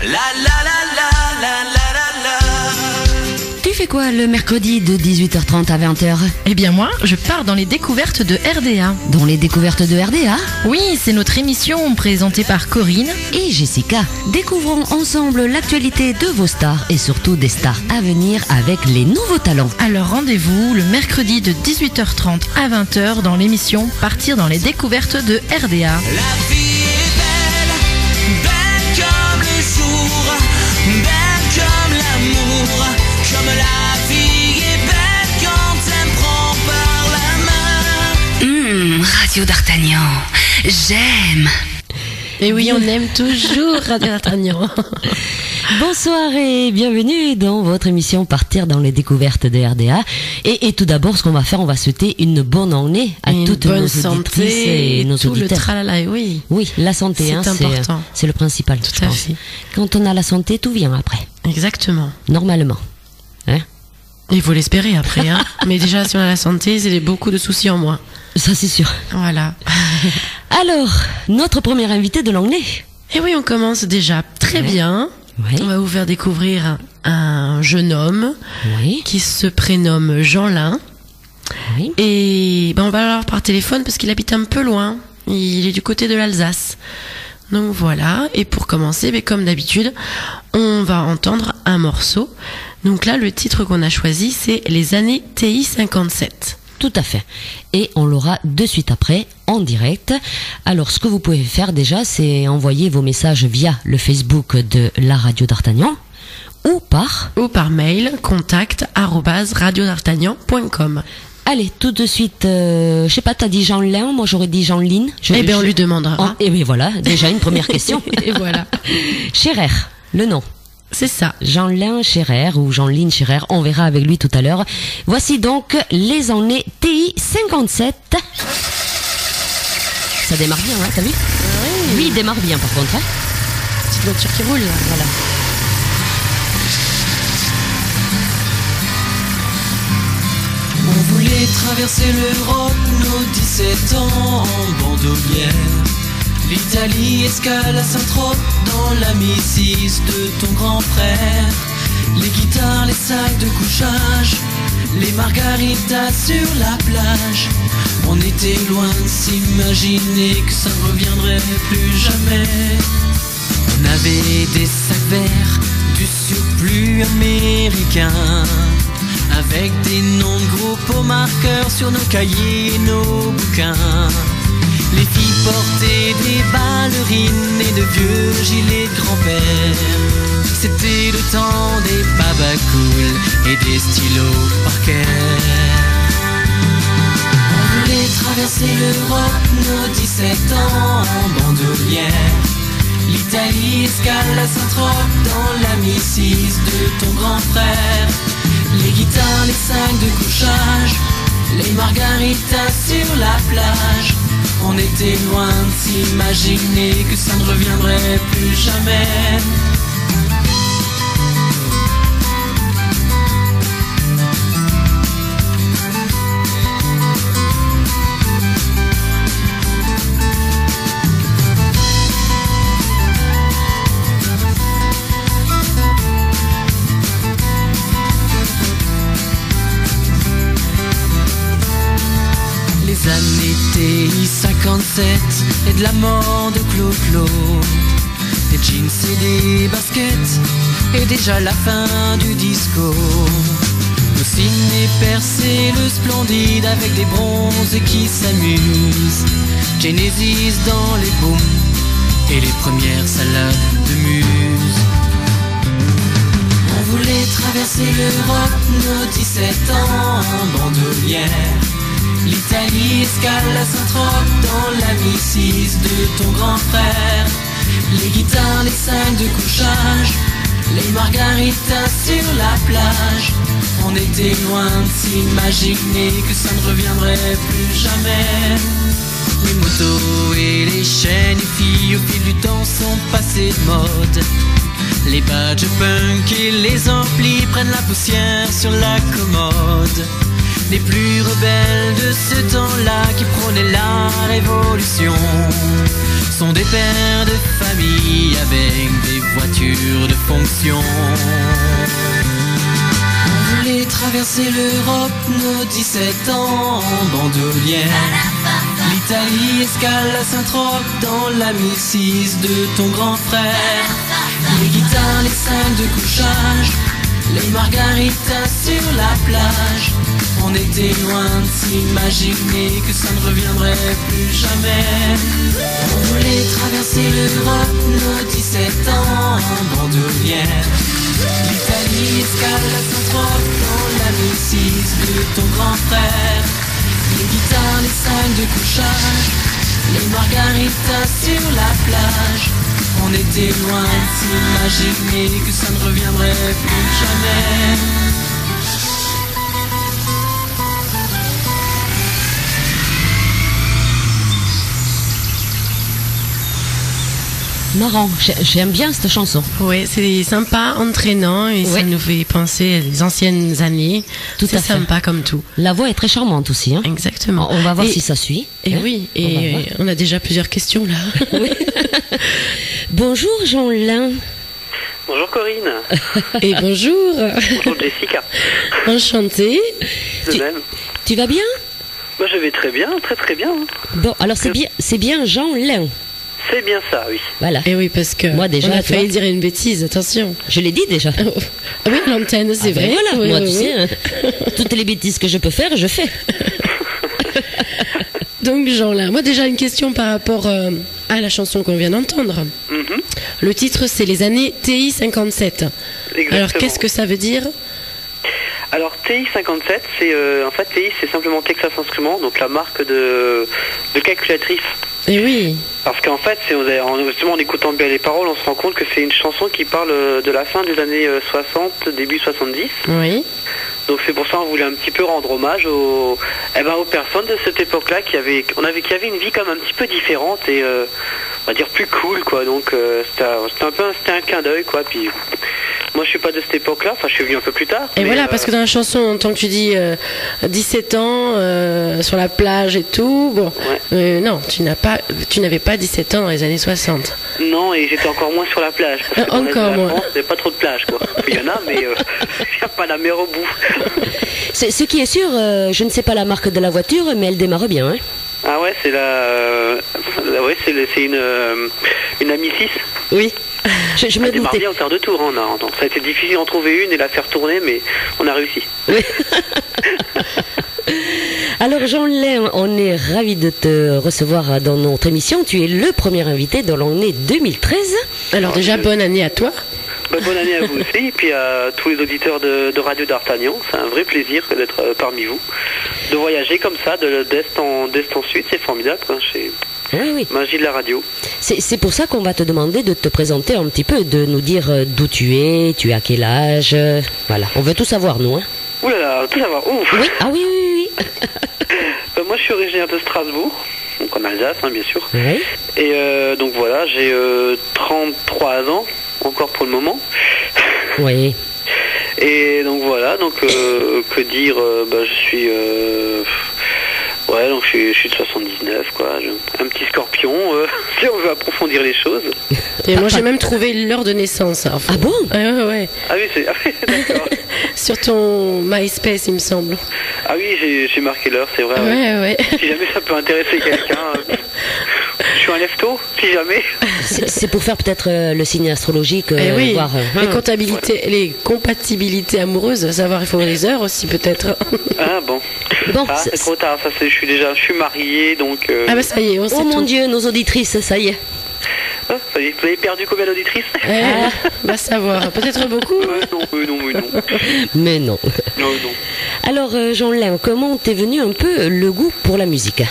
La la la la la la la. Tu fais quoi le mercredi de 18h30 à 20h? Eh bien moi, je pars dans les découvertes de RDA. Dans les découvertes de RDA? Oui, c'est notre émission présentée par Corinne et Jessica. Découvrons ensemble l'actualité de vos stars et surtout des stars à venir avec les nouveaux talents. Alors rendez-vous le mercredi de 18h30 à 20h dans l'émission Partir dans les découvertes de RDA. La vie est belle, belle comme le jour, belle comme l'amour, comme la vie est belle quand elle me prend par la main. Radio d'Artagnan, j'aime. Et oui, on aime toujours Radio d'Artagnan. Bonsoir et bienvenue dans votre émission Partir dans les découvertes de RDA. Et tout d'abord, ce qu'on va faire, on va souhaiter une bonne année à toutes nos auditrices et nos tout auditeurs. Le tralala, oui. Oui, la santé, c'est important. C'est le principal. Tout à fait. Quand on a la santé, tout vient après. Exactement. Normalement. Hein? Il faut l'espérer après. Hein. Mais déjà, si on a la santé, c'est beaucoup de soucis en moins. Ça, c'est sûr. Voilà. Alors, notre premier invité de l'année. Et oui, on commence déjà très bien. Oui. On va vous faire découvrir un jeune homme qui se prénomme Jeanlin. Oui. Et on va l'avoir par téléphone parce qu'il habite un peu loin. Il est du côté de l'Alsace. Donc voilà. Et pour commencer, comme d'habitude, on va entendre un morceau. Donc là, le titre qu'on a choisi, c'est Les années TI 57. Tout à fait. Et on l'aura de suite après, en direct. Alors, ce que vous pouvez faire déjà, c'est envoyer vos messages via le Facebook de la Radio d'Artagnan ou par mail contact@radiodartagnan.com. Allez, tout de suite, je sais pas, t'as dit Jeanlin, moi j'aurais dit Jeanline. Eh bien, on lui demandera. Et bien voilà, déjà une première question. Et voilà. Scherer, le nom. C'est ça. Jeanlin Scherer ou Jeanline Scherer, on verra avec lui tout à l'heure. Voici donc les années TI 57. Ça démarre bien, hein, t'as vu? Oui. Lui, il démarre bien par contre. Hein, petite voiture qui roule, là. Voilà. On voulait traverser l'Europe, nos 17 ans en bandoulière. L'Italie escale à Saint-Trope dans la Mrs de ton grand frère. Les guitares, les sacs de couchage, les margaritas sur la plage. On était loin de s'imaginer que ça ne reviendrait plus jamais. On avait des sacs verts, du surplus américain, avec des noms de groupes au marqueur sur nos cahiers et nos bouquins. Les filles portaient des ballerines et de vieux gilets de grand-père. C'était le temps des babacools et des stylos Parker. On voulait traverser l'Europe, nos 17 ans en bandoulière. L'Italie escale à Saint-Trope dans la Mrs de ton grand frère. Les guitares, les sacs de couchage, les margaritas sur la plage. On était loin de s'imaginer que ça ne reviendrait plus jamais. Les années TI 57 et de la mort de Clo-Clo, des jeans et des baskets et déjà la fin du disco. Le ciné percé, le splendide avec des bronzes qui s'amusent. Genesis dans les booms et les premières salades de muse. On voulait traverser l'Europe, nos 17 ans en bandoulière. L'Italie escale à Saint-Trope dans la Mrs de ton grand frère. Les guitares, les sacs de couchage, les margaritas sur la plage. On était loin de s'imaginer que ça ne reviendrait plus jamais. Les motos et les chaînes, les filles au fil du temps sont passées de mode. Les badges punk et les amplis prennent la poussière sur la commode. les plus rebelles de ce temps-là qui prônaient la révolution sont des pères de famille avec des voitures de fonction. On voulait traverser l'Europe, nos 17 ans en bandoulière. L'Italie escale à Saint-Trope dans la 1006 de ton grand frère. Les guitares, les salles de couchage, les margaritas sur la plage. On était loin de s'imaginer que ça ne reviendrait plus jamais. On voulait traverser l'Europe, nos 17 ans en bandoulière. L'Italie escale à Saint-Trope dans la 1006 de ton grand frère. Les guitares, les salles de couchage, les margaritas sur la plage. On était loin de s'imaginer que ça ne reviendrait plus jamais. Marrant, j'aime bien cette chanson. Oui, c'est sympa, entraînant et ça nous fait penser à les anciennes années. Tout à fait. C'est sympa comme tout. La voix est très charmante aussi. Hein. Exactement. On va voir si ça suit. Et hein. oui, et on a déjà plusieurs questions là. Oui. Bonjour Jean-Lin. Bonjour Corinne. Et bonjour. Bonjour Jessica. Enchantée. De même. Tu vas bien? Moi je vais très bien, très très bien. Bon, alors c'est bien Jean-Lin. C'est bien ça, oui. Voilà. Et oui, parce que moi déjà, on a failli dire une bêtise, attention. Je l'ai dit déjà. Ah oui, l'antenne, c'est vrai. Voilà, oui, moi oui, tu sais, hein, toutes les bêtises que je peux faire, je fais. Donc Jean-Lin, moi déjà une question par rapport à la chanson qu'on vient d'entendre. Mm-hmm. Le titre c'est les années TI 57. Exactement. Alors qu'est-ce que ça veut dire? Alors TI 57, c'est en fait TI c'est simplement Texas Instruments, donc la marque de calculatrice. Et oui. Parce qu'en fait, justement en écoutant bien les paroles, on se rend compte que c'est une chanson qui parle de la fin des années 60, début 70. Oui. Donc c'est pour ça qu'on voulait un petit peu rendre hommage aux personnes de cette époque-là qui avaient une vie comme un petit peu différente et on va dire plus cool quoi. Donc c'était un clin d'œil quoi. Puis moi je suis pas de cette époque-là, enfin je suis venu un peu plus tard. Et voilà, parce que dans la chanson, tant que tu dis 17 ans sur la plage et tout, bon, ouais. Non, tu n'avais pas 17 ans dans les années 60. Non, et j'étais encore moins sur la plage. Parce que encore moins. Il n'y a pas trop de plage quoi. Il y en a, mais il n'y a pas la mer au bout. Ce qui est sûr, je ne sais pas la marque de la voiture, mais elle démarre bien. Hein. Ah ouais, c'est une Ami 6. Oui. Je me démarre bien en quart de tour. Hein, donc ça a été difficile d'en trouver une et la faire tourner, mais on a réussi. Oui. Alors Jean-Lin, on est ravis de te recevoir dans notre émission. Tu es le premier invité de l'année 2013. Alors déjà, bonne année à toi. Bonne année à vous aussi, et puis à tous les auditeurs de Radio d'Artagnan. C'est un vrai plaisir d'être parmi vous. De voyager comme ça, d'est en sud, c'est formidable. Hein, oui. Magie de la radio. C'est pour ça qu'on va te demander de te présenter un petit peu, de nous dire d'où tu as quel âge. Voilà, on veut tout savoir, nous. Hein. Ouh là là, tout savoir. Ouf. Oui, ah oui. Moi, je suis originaire de Strasbourg, donc en Alsace, hein, bien sûr. Oui. Et donc voilà, j'ai 33 ans, encore pour le moment. Oui. Et donc voilà, donc que dire, je suis... donc je suis de 79, quoi. Un petit scorpion, si on veut approfondir les choses. Et moi, j'ai même trouvé l'heure de naissance. Alors, ah bon? Ouais. Ah oui, d'accord. Sur ton MySpace, il me semble. Ah oui, j'ai marqué l'heure, c'est vrai. Ouais. Si jamais ça peut intéresser quelqu'un, je suis un lefto, si jamais. C'est pour faire peut-être le signe astrologique, oui. voir... les compatibilités amoureuses, savoir il faut les heures aussi peut-être. Ah bon. C'est trop tard, je suis marié, donc... Ah bah ça y est, on sait Oh mon tout. Dieu, nos auditrices, ça y est. Ah, ça y est, vous avez perdu combien d'auditrices? Va savoir, peut-être beaucoup. Non. Mais non. Non. Alors Jean-Lin, comment t'es venu un peu le goût pour la musique?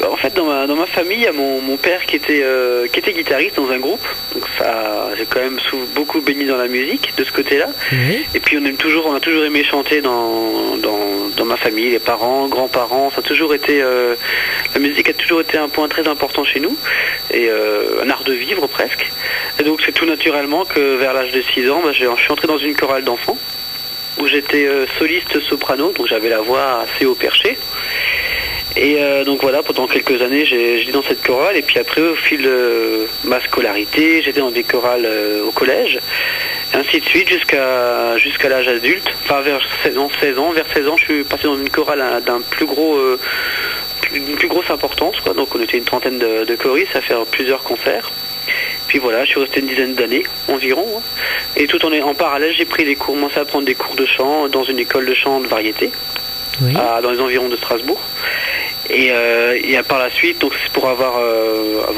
En fait, dans ma famille, il y a mon père qui était guitariste dans un groupe. Donc ça, j'ai quand même beaucoup baigné dans la musique de ce côté-là. Oui. Et puis on a toujours aimé chanter dans ma famille, les parents, grands-parents. Ça a toujours été la musique a toujours été un point très important chez nous et un art de vivre presque. Et donc c'est tout naturellement que vers l'âge de 6 ans, je suis entré dans une chorale d'enfants. où j'étais soliste soprano, donc j'avais la voix assez haut perché. Et donc voilà, pendant quelques années, j'étais dans cette chorale. Et puis après, au fil de ma scolarité, j'étais dans des chorales au collège, et ainsi de suite jusqu'à l'âge adulte. Enfin, vers 16 ans, je suis passé dans une chorale d'une plus grosse importance, quoi. Donc on était une trentaine de choristes à faire plusieurs concerts. Puis voilà, je suis resté une dizaine d'années environ. Hein. Et tout en parallèle, j'ai commencé à prendre des cours de chant dans une école de chant de variété, dans les environs de Strasbourg. Et par la suite, donc c'est pour avoir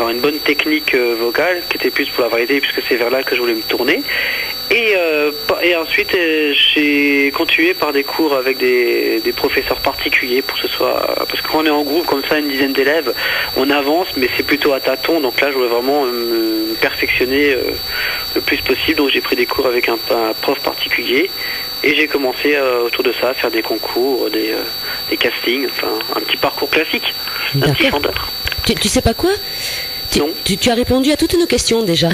une bonne technique vocale, qui était plus pour la variété, puisque c'est vers là que je voulais me tourner. Et ensuite, j'ai continué par des cours avec des professeurs particuliers, parce que quand on est en groupe comme ça, une dizaine d'élèves, on avance, mais c'est plutôt à tâtons. Donc là, je voulais vraiment me perfectionner le plus possible. Donc j'ai pris des cours avec un prof particulier. Et j'ai commencé autour de ça à faire des concours, des castings, enfin un petit parcours classique, un petit standard. Tu sais pas quoi? Non. Tu as répondu à toutes nos questions déjà.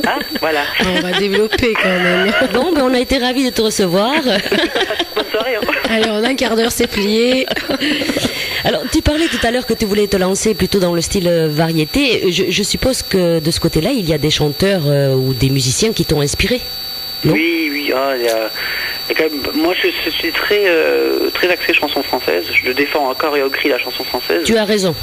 Ah, voilà. On va développer quand même. Bon, on a été ravis de te recevoir. Bonne soirée. Hein. Allez, en un quart d'heure, c'est plié. Alors, tu parlais tout à l'heure que tu voulais te lancer plutôt dans le style variété. Je suppose que de ce côté-là, il y a des chanteurs ou des musiciens qui t'ont inspiré. Non? Oui. Il y a quand même, moi, je suis très axé chanson française. Je défends encore et au cri la chanson française. Tu as raison.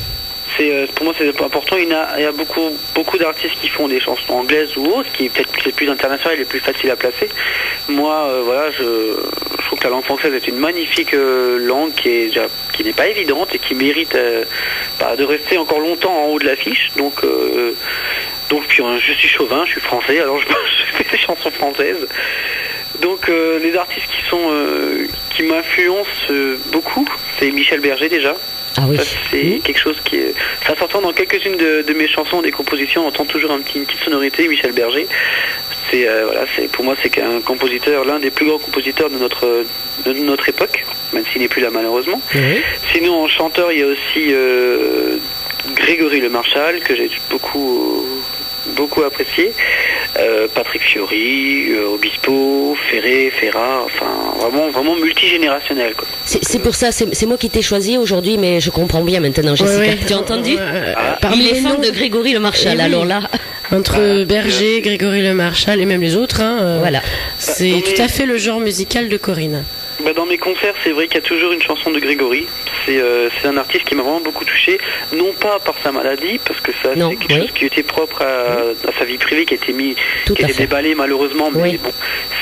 Pour moi, c'est important. Il y a beaucoup d'artistes qui font des chansons anglaises ou autres, qui est peut-être plus international et plus facile à placer. Moi, je trouve que la langue française est une magnifique langue qui n'est pas évidente et qui mérite de rester encore longtemps en haut de l'affiche. Donc puis je suis chauvin, je suis français, alors je fais des chansons françaises. Donc les artistes qui m'influencent beaucoup, c'est Michel Berger déjà. Ah oui. Ça, c'est quelque chose ça s'entend dans quelques-unes de mes chansons, des compositions, on entend toujours une petite sonorité. Michel Berger, pour moi c'est un compositeur, l'un des plus grands compositeurs de notre époque, même s'il n'est plus là malheureusement. Oui. Sinon en chanteur, il y a aussi Grégory Le Marchal, que j'ai beaucoup apprécié, Patrick Fiori, Obispo, Ferré, Ferrat, enfin vraiment multigénérationnel, quoi. C'est pour ça, c'est moi qui t'ai choisi aujourd'hui, mais je comprends bien maintenant, Jessica. Ouais. Tu as entendu? Parmi les les fans noms de Grégory Le Marchal, alors là. Entre Berger, Grégory Le Marchal et même les autres, Voilà. C'est tout à fait le genre musical de Corinne. Dans mes concerts, c'est vrai qu'il y a toujours une chanson de Grégory. C'est un artiste qui m'a vraiment beaucoup touché, non pas par sa maladie, parce que ça c'est quelque chose qui était propre à sa vie privée, qui a été déballé malheureusement, mais bon,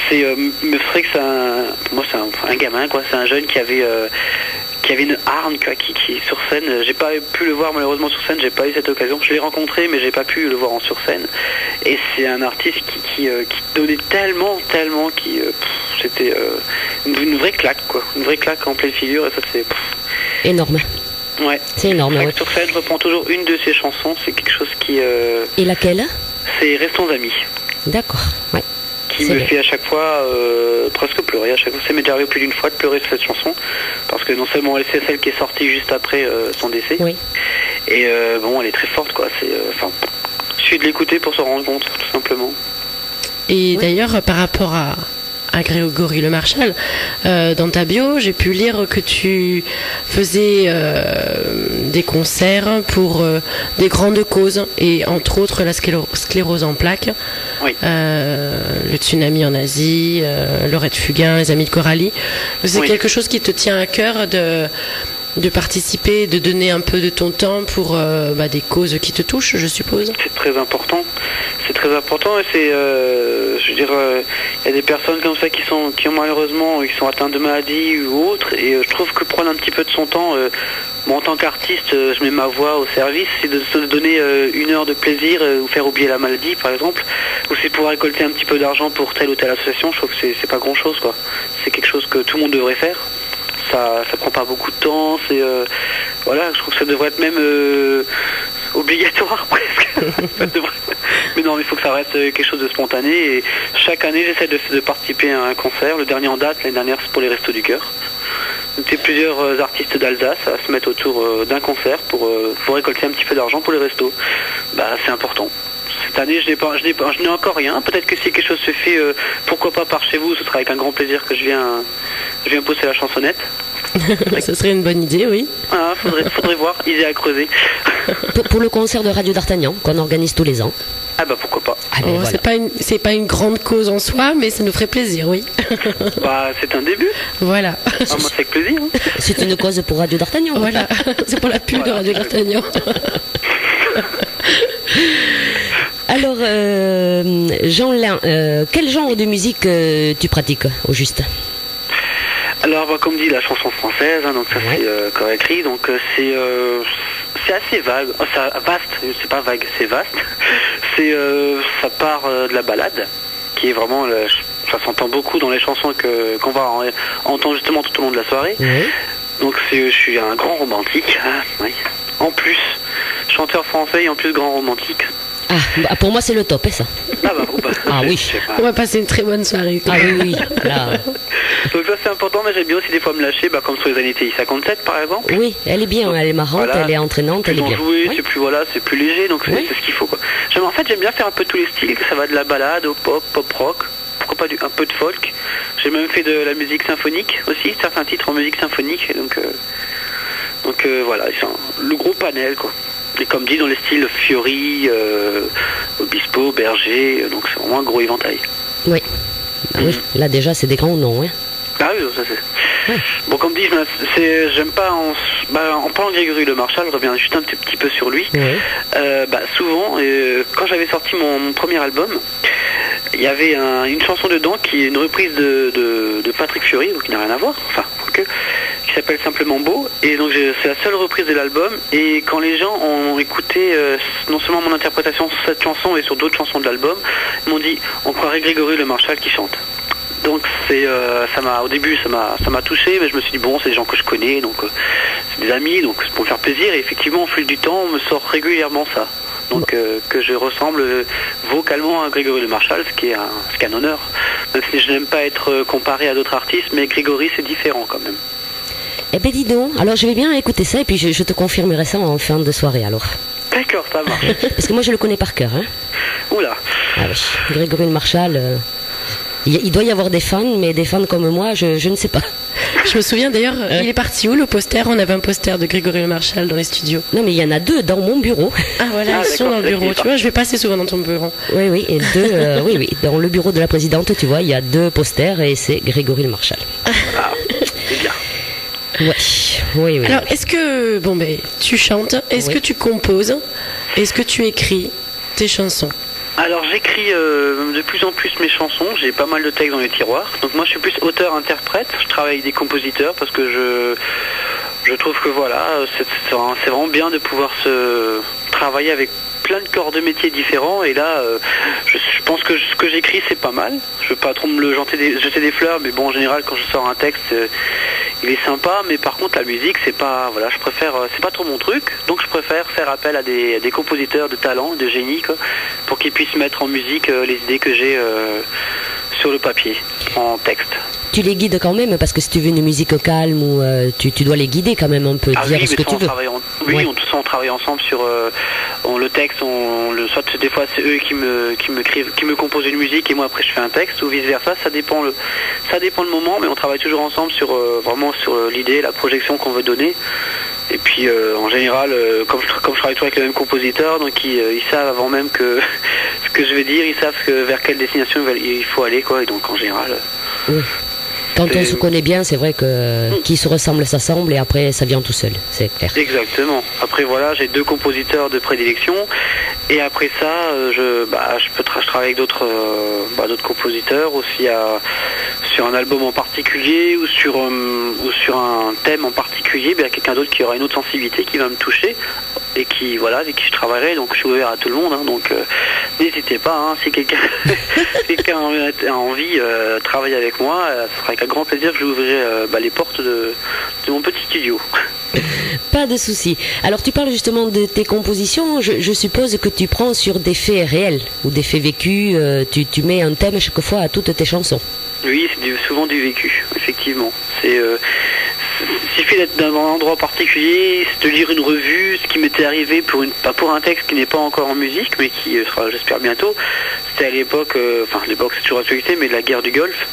c'est vrai que pour moi c'est un gamin, quoi. C'est un jeune qui avait une arme, quoi, qui sur scène. J'ai pas pu le voir malheureusement sur scène, j'ai pas eu cette occasion. Je l'ai rencontré, mais j'ai pas pu le voir sur scène. Et c'est un artiste qui donnait tellement, c'était une vraie claque, quoi, une vraie claque en pleine figure. Et ça c'est énorme. Ouais. C'est énorme. Ouais. Sur scène, je reprends toujours une de ses chansons. C'est quelque chose qui. Et laquelle? C'est Restons amis. D'accord. Ouais. Qui me fait à chaque fois presque pleurer. À chaque fois, ça m'est déjà arrivé plus d'une fois de pleurer sur cette chanson, parce que non seulement c'est celle qui est sortie juste après son décès, et elle est très forte, quoi. Il suffit de l'écouter pour se rendre compte, tout simplement. Et d'ailleurs, par rapport à Grégory Le Marchal, dans ta bio, j'ai pu lire que tu faisais des concerts pour des grandes causes, et entre autres la sclérose en plaques, le tsunami en Asie, Laurette Fugain, les Amis de Coralie. C'est quelque chose qui te tient à cœur de participer, de donner un peu de ton temps pour des causes qui te touchent, je suppose. C'est très important. C'est très important, et il y a des personnes comme ça qui ont malheureusement, qui sont atteintes de maladies ou autres, et je trouve que prendre un petit peu de son temps, moi en tant qu'artiste, je mets ma voix au service, c'est de se donner une heure de plaisir, ou faire oublier la maladie par exemple, ou c'est pouvoir récolter un petit peu d'argent pour telle ou telle association. Je trouve que c'est pas grand chose, quoi. C'est quelque chose que tout le monde devrait faire. Ça prend pas beaucoup de temps, je trouve que ça devrait être même obligatoire presque. Mais non, il faut que ça reste quelque chose de spontané, et chaque année j'essaie de participer à un concert. Le dernier en date, l'année dernière, c'est pour les Restos du Cœur. C'était plusieurs artistes d'Alsace à se mettre autour d'un concert pour récolter un petit peu d'argent pour les restos. C'est important. Cette année, je n'ai encore rien. Peut-être que si quelque chose se fait, pourquoi pas par chez vous, ce sera avec un grand plaisir que je viens Je viens poster la chansonnette. Ça serait une bonne idée, oui. Ah, faudrait voir, idée à creuser. Pour le concert de Radio d'Artagnan qu'on organise tous les ans. Ah bah pourquoi pas. Ah ben, voilà. C'est pas une grande cause en soi, mais ça nous ferait plaisir, oui. Bah c'est un début. Voilà. Ah, moi c'est avec plaisir. Hein. C'est une cause pour Radio d'Artagnan. Voilà. C'est pour la pub de Radio d'Artagnan. Alors, Jean-Lin, quel genre de musique tu pratiques au juste? Alors bah, comme dit la chanson française, hein, donc ça Ouais. c'est quand écrit, donc c'est assez vague, oh, vaste, c'est pas vague, c'est vaste. C'est ça part de la balade, qui est vraiment, ça s'entend beaucoup dans les chansons qu'on va entendre justement tout au long de la soirée. Oui. Donc je suis un grand romantique, hein, oui. En plus chanteur français et en plus grand romantique. Ah, bah, pour moi c'est le top, hein, ça. Ah bah, Ah oui. je sais pas. On va passer une très bonne soirée. Ah oui, oui. Là, Donc ça c'est important, mais j'aime bien aussi des fois me lâcher, bah, comme sur les années TI 57 par exemple. oui, elle est bien, elle est marrante, Voilà. elle est entraînante, Plus elle est bien. enjoué, Oui. c'est plus voilà, c'est plus léger, donc Oui. c'est ce qu'il faut quoi. J'aime bien faire un peu tous les styles, que ça va de la balade au pop, pop rock, pourquoi pas un peu de folk. J'ai même fait de la musique symphonique aussi, certains titres en musique symphonique, et donc voilà, c'est le gros panel quoi. Et comme dit dans les styles Fiori, Obispo, Berger, donc c'est vraiment un gros éventail. Oui. Ah oui, là déjà c'est des grands noms. Hein. Ah oui, ça c'est. Bon, comme dit, j'aime pas en parlant de Grégory Le Marchal, je reviens juste un petit peu sur lui. Oui. Souvent, quand j'avais sorti mon premier album, il y avait une chanson dedans qui est une reprise de Patrick Fiori, donc qui n'a rien à voir, enfin, qui s'appelle Simplement Beau. Et donc c'est la seule reprise de l'album. Et quand les gens ont écouté non seulement mon interprétation sur cette chanson et sur d'autres chansons de l'album, ils m'ont dit on croirait Grégory Le Marchal qui chante. Donc au début ça m'a touché, mais je me suis dit bon, c'est des gens que je connais, donc c'est des amis, donc c'est pour me faire plaisir. Et effectivement au fil du temps on me sort régulièrement ça. Donc que je ressemble vocalement à Grégory Le Marchal, ce qui est un honneur. Même si je n'aime pas être comparé à d'autres artistes, mais Grégory c'est différent quand même. Eh ben dis donc, alors je vais bien écouter ça et puis je te confirmerai ça en fin de soirée alors. D'accord, ça marche. Parce que moi je le connais par cœur. Hein. Oula. Ah oui, Grégory Le Marchal, il doit y avoir des fans, mais des fans comme moi, je ne sais pas. Je me souviens d'ailleurs, il est parti où le poster? On avait un poster de Grégory Le Marchal dans les studios. Non mais il y en a deux dans mon bureau. Ah voilà, Ah, ils sont d'accord, dans le bureau. Tu vois, je vais passer souvent dans ton bureau. Oui, oui, et deux, oui, dans le bureau de la présidente, tu vois, il y a deux posters et c'est Grégory Le Marchal. Ah, c'est bien. Ouais. Oui, oui. Alors, est-ce que, tu chantes? Est-ce Oui. que tu composes? Est-ce que tu écris tes chansons? Alors j'écris de plus en plus mes chansons, j'ai pas mal de textes dans les tiroirs. Donc moi je suis plus auteur-interprète, je travaille avec des compositeurs parce que je trouve que voilà, c'est vraiment bien de pouvoir se travailler avec plein de corps de métiers différents. Et là je pense que ce que j'écris c'est pas mal. Je veux pas trop me jeter des fleurs, mais bon en général quand je sors un texte il est sympa, mais par contre la musique c'est pas c'est pas trop mon truc, donc je préfère faire appel à des compositeurs de talent, de génie quoi, pour qu'ils puissent mettre en musique les idées que j'ai sur le papier, en texte. Tu les guides quand même parce que si tu veux une musique calme ou tu dois les guider quand même un peu, dire oui, ce que tu veux. Oui, Ouais. on travaille ensemble sur le texte. Soit des fois c'est eux qui me composent une musique et moi après je fais un texte ou vice versa. Ça dépend le moment, mais on travaille toujours ensemble sur vraiment sur l'idée, la projection qu'on veut donner. Et puis en général, comme je travaille toujours avec le même compositeur, donc ils savent avant même que ce que je vais dire, ils savent vers quelle destination il faut aller quoi. Et donc en général. Oui. Quand on se connaît bien, c'est vrai que qui se ressemble s'assemble et après ça vient tout seul, c'est clair. Exactement. Après voilà, j'ai deux compositeurs de prédilection et après ça, je travaille avec d'autres compositeurs aussi sur un album en particulier ou sur un thème en particulier. Il y a quelqu'un d'autre qui aura une autre sensibilité qui va me toucher et avec qui je travaillerai. Donc je suis ouvert à tout le monde. Hein, donc n'hésitez pas. Hein, si quelqu'un a envie de travailler avec moi, ce sera avec un grand plaisir que je lui ouvrirai les portes de mon petit studio. Pas de souci. Alors tu parles justement de tes compositions. Je suppose que tu prends sur des faits réels ou des faits vécus. Tu mets un thème chaque fois à toutes tes chansons. Oui, c'est souvent du vécu, effectivement. Il suffit d'être dans un endroit particulier, de lire une revue, ce qui m'était arrivé pour un texte qui n'est pas encore en musique, mais qui sera, j'espère, bientôt. C'était à l'époque, l'époque c'est toujours actualité, mais de la guerre du Golfe.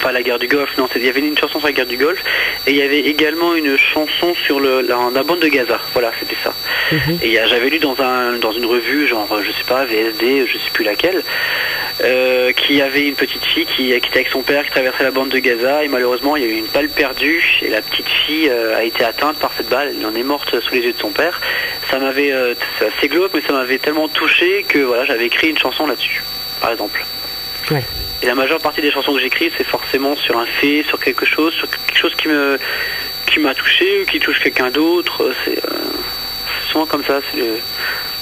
pas la guerre du Golfe, non, il y avait une chanson sur la guerre du Golfe, et il y avait également une chanson sur la bande de Gaza, voilà, c'était ça. Et j'avais lu dans une revue, genre, je sais pas, VSD, je sais plus laquelle, qui avait une petite fille qui était avec son père, qui traversait la bande de Gaza, et malheureusement il y a eu une balle perdue, et la petite fille a été atteinte par cette balle, elle en est morte sous les yeux de son père. Ça m'avait, c'est assez glauque, mais ça m'avait tellement touché que voilà, j'avais écrit une chanson là-dessus, par exemple. Ouais. Et la majeure partie des chansons que j'écris, c'est forcément sur un fait, sur quelque chose qui m'a touché ou qui touche quelqu'un d'autre. C'est souvent comme ça. C'est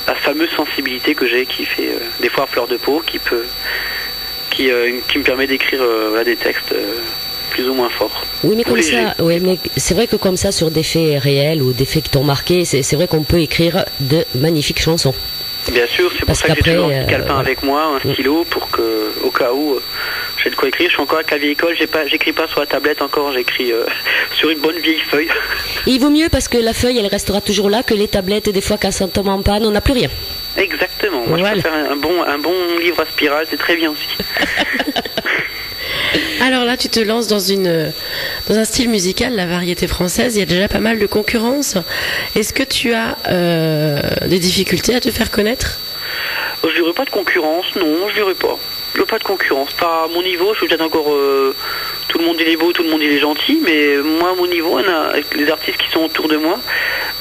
la fameuse sensibilité que j'ai qui fait des fois à fleur de peau, qui me permet d'écrire des textes plus ou moins forts. Oui, mais comme ça, oui, mais c'est vrai que comme ça, sur des faits réels ou des faits qui t'ont marqué, c'est vrai qu'on peut écrire de magnifiques chansons. Bien sûr, c'est pour ça que j'ai toujours un petit calepin avec moi, un stylo, pour que, au cas où, j'ai de quoi écrire. Je suis encore avec la vieille école, j'écris pas sur la tablette encore, j'écris sur une bonne vieille feuille. Et il vaut mieux parce que la feuille, elle restera toujours là, que les tablettes, des fois, quand ça tombe en panne, on n'a plus rien. Exactement. Moi, je préfère un bon livre à spirale, c'est très bien aussi. Alors là, tu te lances dans un style musical, la variété française. Il y a déjà pas mal de concurrence. Est-ce que tu as des difficultés à te faire connaître? Je dirais pas de concurrence, non, je dirais pas. Je dirais pas de concurrence. Pas à mon niveau, je suis peut-être encore... tout le monde il est beau, tout le monde il est gentil, mais moi à mon niveau, avec les artistes qui sont autour de moi,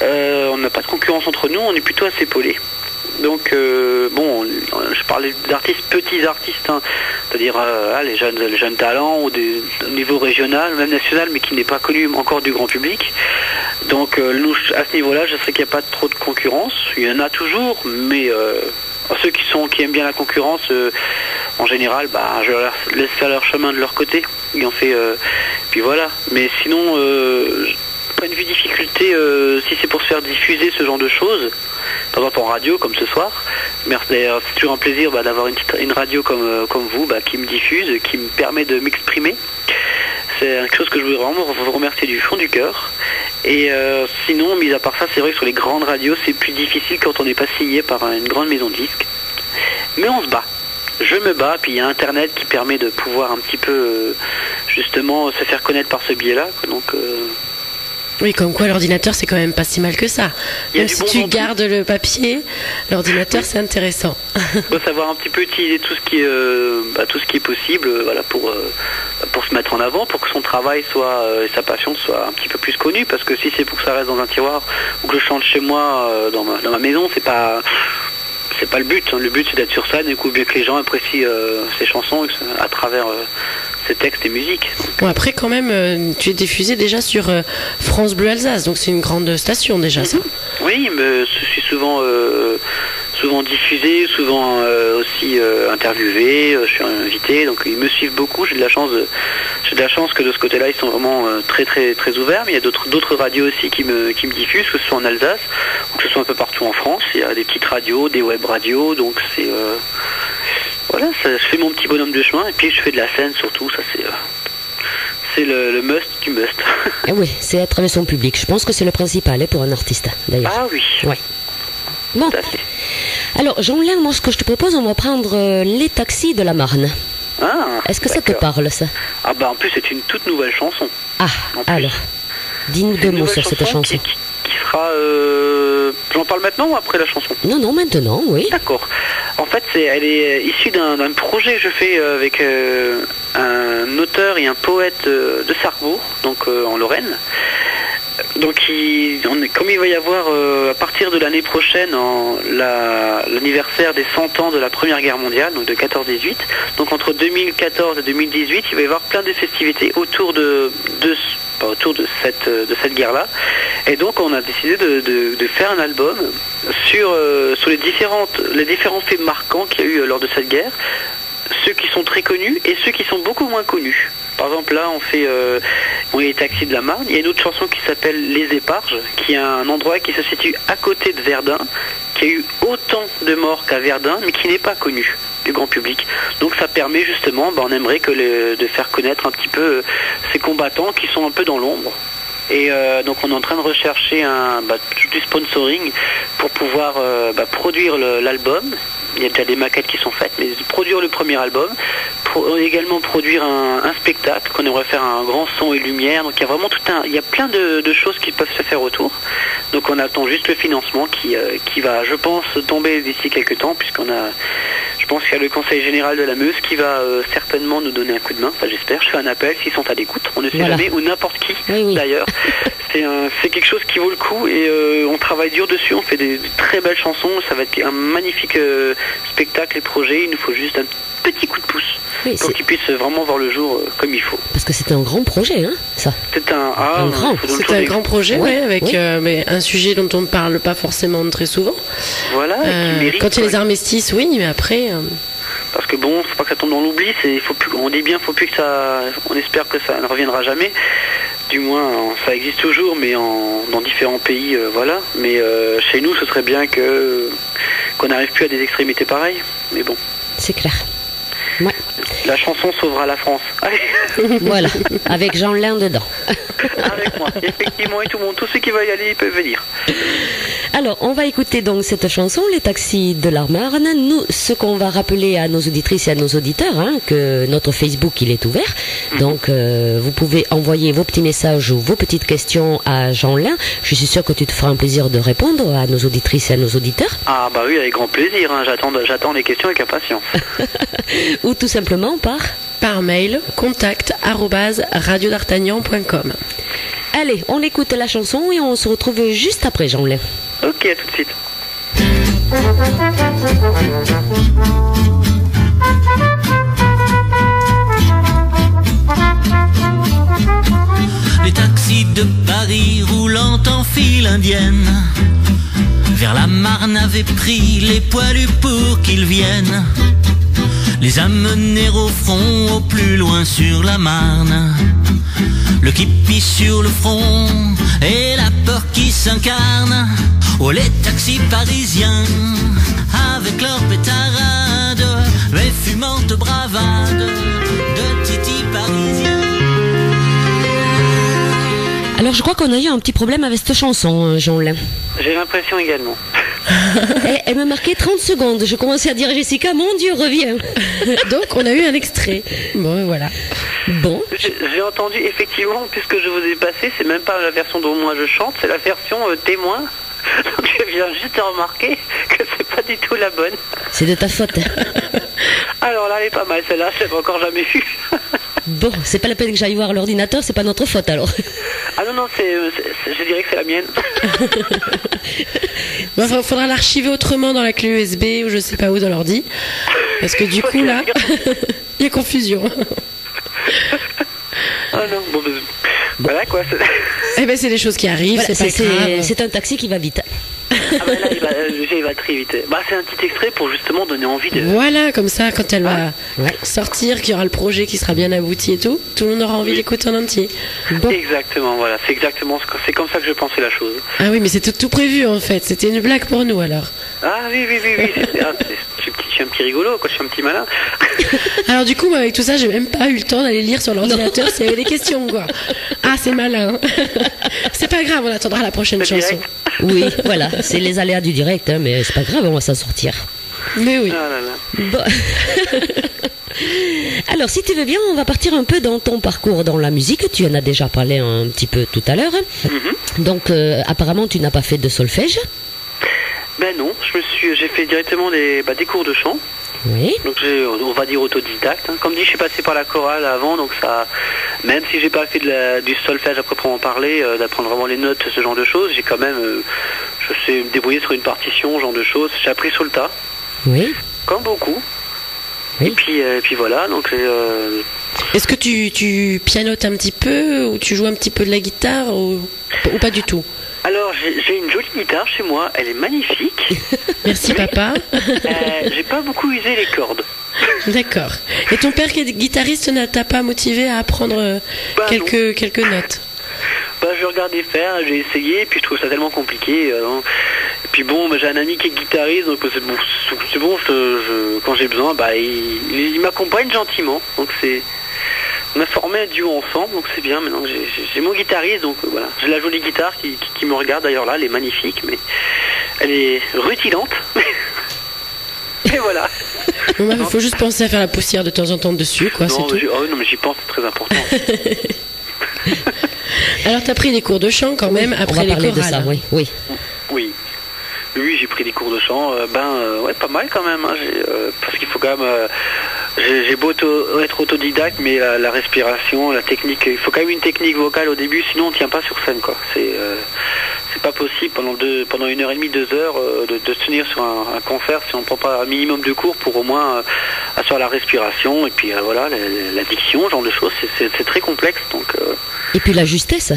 on n'a pas de concurrence entre nous, on est plutôt assez polés. Donc je parlais d'artistes, petits artistes, hein, c'est-à-dire les jeunes talents ou au niveau régional, même national, mais qui n'est pas connu encore du grand public. Donc nous, à ce niveau-là, je sais qu'il n'y a pas trop de concurrence. Il y en a toujours, mais ceux qui aiment bien la concurrence, en général, je leur laisse faire leur chemin de leur côté. Ils ont fait, puis voilà. Mais sinon, pas une difficulté si c'est pour se faire diffuser ce genre de choses. Par exemple en radio comme ce soir. D'ailleurs, c'est toujours un plaisir d'avoir une radio comme vous qui me diffuse, qui me permet de m'exprimer. C'est quelque chose que je voudrais vraiment vous remercier du fond du cœur. Et sinon, mis à part ça, c'est vrai que sur les grandes radios, c'est plus difficile quand on n'est pas signé par une grande maison de disques. Mais on se bat. Je me bats, puis il y a Internet qui permet de pouvoir un petit peu justement se faire connaître par ce biais-là. Donc... Oui, comme quoi l'ordinateur c'est quand même pas si mal que ça. Même si tu gardes le papier, l'ordinateur c'est intéressant. Il faut savoir un petit peu utiliser tout ce qui est possible, pour se mettre en avant, pour que son travail et sa passion soient un petit peu plus connus. Parce que si c'est pour que ça reste dans un tiroir ou que je chante chez moi dans ma maison, c'est pas le but. Le but c'est d'être sur scène et que les gens apprécient ces chansons à travers ces textes et musiques. Bon, après quand même, tu es diffusé déjà sur France Bleu Alsace, donc c'est une grande station déjà, ça. Oui, mais je suis souvent diffusé, souvent aussi interviewé, je suis invité, donc ils me suivent beaucoup. J'ai de la chance que de ce côté-là ils sont vraiment très très très ouverts. Mais il y a d'autres radios aussi qui me diffusent, que ce soit en Alsace ou que ce soit un peu partout en France. Il y a des petites radios, des web radios, donc c'est voilà, je fais mon petit bonhomme de chemin et puis je fais de la scène surtout. Ça c'est le must du must. Et oui, c'est être avec son public. Je pense que c'est le principal pour un artiste d'ailleurs. Ah oui. Ouais. Bon. Alors, Jean-Léon, moi, ce que je te propose, on va prendre les taxis de la Marne. Ah, est-ce que ça te parle, ça? Ah en plus, c'est une toute nouvelle chanson. Ah, alors, dis-nous deux mots sur cette chanson. Qui sera... J'en parle maintenant ou après la chanson? Non, maintenant, oui. D'accord. En fait, elle est issue d'un projet que je fais avec un auteur et un poète de Sarrebourg, donc en Lorraine. Donc comme il va y avoir à partir de l'année prochaine l'anniversaire des 100 ans de la Première Guerre mondiale, donc de 14-18, donc entre 2014 et 2018, il va y avoir plein de festivités autour de cette guerre-là. Et donc on a décidé de faire un album sur les différents faits marquants qu'il y a eu lors de cette guerre, ceux qui sont très connus et ceux qui sont beaucoup moins connus. Par exemple, là, on fait les taxis de la Marne. Il y a une autre chanson qui s'appelle Les Éparges, qui est un endroit qui se situe à côté de Verdun, qui a eu autant de morts qu'à Verdun, mais qui n'est pas connu du grand public. Donc ça permet justement, on aimerait de faire connaître un petit peu ces combattants qui sont un peu dans l'ombre. Et donc on est en train de rechercher du sponsoring pour pouvoir produire l'album. Il y a déjà des maquettes qui sont faites, mais produire le premier album également produire un spectacle, qu'on aimerait faire un grand son et lumière. Donc il y a vraiment il y a plein de choses qui peuvent se faire autour. Donc on attend juste le financement qui va, je pense, tomber d'ici quelques temps, je pense qu'il y a le Conseil Général de la Meuse qui va certainement nous donner un coup de main. Enfin, j'espère. Je fais un appel s'ils sont à l'écoute. On ne sait jamais, ou n'importe qui d'ailleurs. C'est quelque chose qui vaut le coup et on travaille dur dessus. On fait des très belles chansons. Ça va être un magnifique spectacle et projet. Il nous faut juste un petit coup de pouce pour qu'ils puissent vraiment voir le jour comme il faut. Parce que c'est un grand projet, hein, ça. C'est un grand projet, avec mais un sujet dont on ne parle pas forcément très souvent. Voilà. Quand il y a les armistices, oui, mais après. Parce que bon, faut pas que ça tombe dans l'oubli. On dit bien, faut plus que ça. On espère que ça ne reviendra jamais. Du moins, ça existe toujours, mais dans différents pays, voilà. Mais chez nous, ce serait bien qu'on n'arrive plus à des extrémités pareilles. Mais bon. C'est clair. Ouais. La chanson sauvera la France. Allez. Voilà, avec Jeanlin dedans. Avec moi, effectivement, et tout le monde, tous ceux qui veulent y aller, ils peuvent venir. Alors, on va écouter donc cette chanson, Les Taxis de la Marne. Nous, ce qu'on va rappeler à nos auditrices et à nos auditeurs, que notre Facebook, il est ouvert. Donc, vous pouvez envoyer vos petits messages ou vos petites questions à Jeanlin. Je suis sûr que tu te feras un plaisir de répondre à nos auditrices et à nos auditeurs. Ah bah oui, avec grand plaisir. J'attends les questions avec impatience. Ou tout simplement par mail, contact@radiodartagnan.com. Allez, on écoute la chanson et on se retrouve juste après, Jeanlin. Ok, à tout de suite. Les taxis de Paris roulant en file indienne vers la Marne avaient pris les poilus pour qu'ils viennent les amener au front, au plus loin sur la Marne. Le képi sur le front et la peur qui s'incarne. Oh, les taxis parisiens avec leurs pétarades, les fumantes bravades de Titi parisien. Alors je crois qu'on a eu un petit problème avec cette chanson, Jeanlin. J'ai l'impression également. Elle me marquait 30 secondes. Je commençais à dire à Jessica, mon Dieu, reviens. Donc on a eu un extrait. Bon, voilà. Bon. J'ai entendu, effectivement, puisque je vous ai passé, c'est même pas la version dont moi je chante, c'est la version témoin. Donc je viens juste de remarquer que c'est pas du tout la bonne. C'est de ta faute. Alors là, elle est pas mal, celle-là, je l'avais encore jamais vue. Bon, c'est pas la peine que j'aille voir l'ordinateur, c'est pas notre faute alors. Ah non, je dirais que c'est la mienne. Bon, faudra l'archiver autrement dans la clé USB ou je sais pas où dans l'ordi. Parce que du coup là, il y a confusion. Ah non, bon, voilà quoi. Eh ben c'est des choses qui arrivent, Voilà, c'est pas grave. c'est un taxi qui va vite. Ah bah là, il va très vite. Bah, c'est un petit extrait pour justement donner envie de... Voilà, comme ça, quand elle va sortir, qu'il y aura le projet qui sera bien abouti et tout, tout le monde aura envie d'écouter en entier. Bon. Exactement, voilà. C'est comme ça que je pensais la chose. Ah oui, mais c'était tout prévu en fait. C'était une blague pour nous alors. Ah oui. Je suis un petit rigolo, quoi. Je suis un petit malin. Alors du coup, moi, avec tout ça, j'ai même pas eu le temps d'aller lire sur l'ordinateur s'il y avait des questions, quoi. Ah, c'est malin. C'est pas grave, on attendra la prochaine chanson. Oui, voilà, c'est les aléas du direct, hein, mais c'est pas grave, on va s'en sortir. Mais oui. Ah là là. Bon. Alors, si tu veux bien, on va partir un peu dans ton parcours dans la musique. Tu en as déjà parlé un petit peu tout à l'heure. Donc, apparemment, tu n'as pas fait de solfège. Ben non, j'ai fait directement des cours de chant. Oui. Donc on va dire autodidacte. Hein. Comme dit, je suis passé par la chorale avant, donc ça, même si j'ai pas fait du solfège à proprement parler, d'apprendre vraiment les notes, ce genre de choses, j'ai quand même, je sais me débrouiller sur une partition, ce genre de choses. J'ai appris sur le tas. Oui. Comme beaucoup. Oui. Et puis voilà, donc. Est-ce que tu pianotes un petit peu ou tu joues un petit peu de la guitare ou pas du tout? Alors, j'ai une jolie guitare chez moi, elle est magnifique. Merci papa. J'ai pas beaucoup usé les cordes. D'accord. Et ton père qui est guitariste ne t'a pas motivé à apprendre quelques notes? Bah, je regardais faire, j'ai essayé, puis je trouve ça tellement compliqué. Et puis bon, j'ai un ami qui est guitariste, donc c'est bon, quand j'ai besoin, bah, il m'accompagne gentiment. Donc on a formé un duo ensemble, donc c'est bien. Maintenant j'ai mon guitariste, donc voilà. J'ai la jolie guitare qui me regarde d'ailleurs là, elle est magnifique, mais elle est rutilante. Et voilà. Ouais, il faut juste penser à faire la poussière de temps en temps dessus, quoi, c'est tout. Non, mais j'y pense, c'est très important. Alors, t'as pris des cours de chant quand même après les chorales. De ça, oui. Oui, j'ai pris des cours de chant, ouais, pas mal quand même, hein, parce qu'il faut quand même, j'ai beau être autodidacte, mais la respiration, la technique, il faut quand même une technique vocale au début, sinon on tient pas sur scène, quoi. C'est pas possible pendant 1h30, 2 heures de se tenir sur un concert si on prend pas un minimum de cours pour au moins assurer la respiration et puis voilà, la diction, ce genre de choses, c'est très complexe, donc. Et puis la justesse.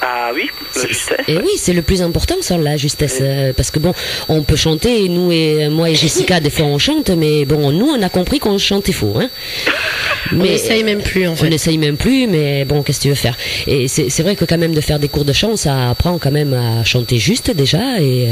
Ah oui, la justesse. Et oui, c'est le plus important, ça, la justesse. Parce que bon, on peut chanter, moi et Jessica, des fois on chante, mais bon, nous on a compris qu'on chantait faux. Hein. On n'essaye même plus, en fait. On n'essaye même plus, mais bon, qu'est-ce que tu veux faire? Et c'est vrai que quand même de faire des cours de chant, ça apprend quand même à chanter juste déjà. Et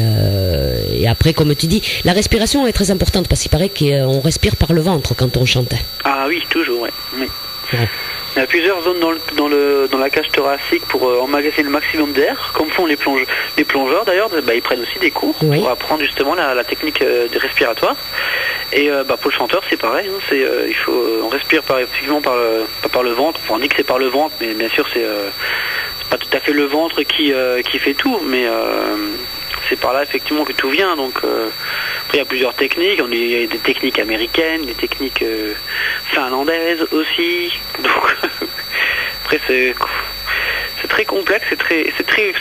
après, comme tu dis, la respiration est très importante parce qu'il paraît qu'on respire par le ventre quand on chante. Ah oui, toujours, ouais. Oui. Ouais. Il y a plusieurs zones dans la cage thoracique pour emmagasiner le maximum d'air, comme font les plongeurs d'ailleurs. Ils prennent aussi des cours pour apprendre justement la technique respiratoire. Et pour le chanteur c'est pareil. Hein, on respire effectivement pas par le ventre. Enfin, on dit que c'est par le ventre, mais bien sûr c'est pas tout à fait le ventre qui fait tout, mais c'est par là effectivement que tout vient. Donc après il y a plusieurs techniques. Il y a des techniques américaines, des techniques finlandaises aussi. Donc après c'est très complexe, c'est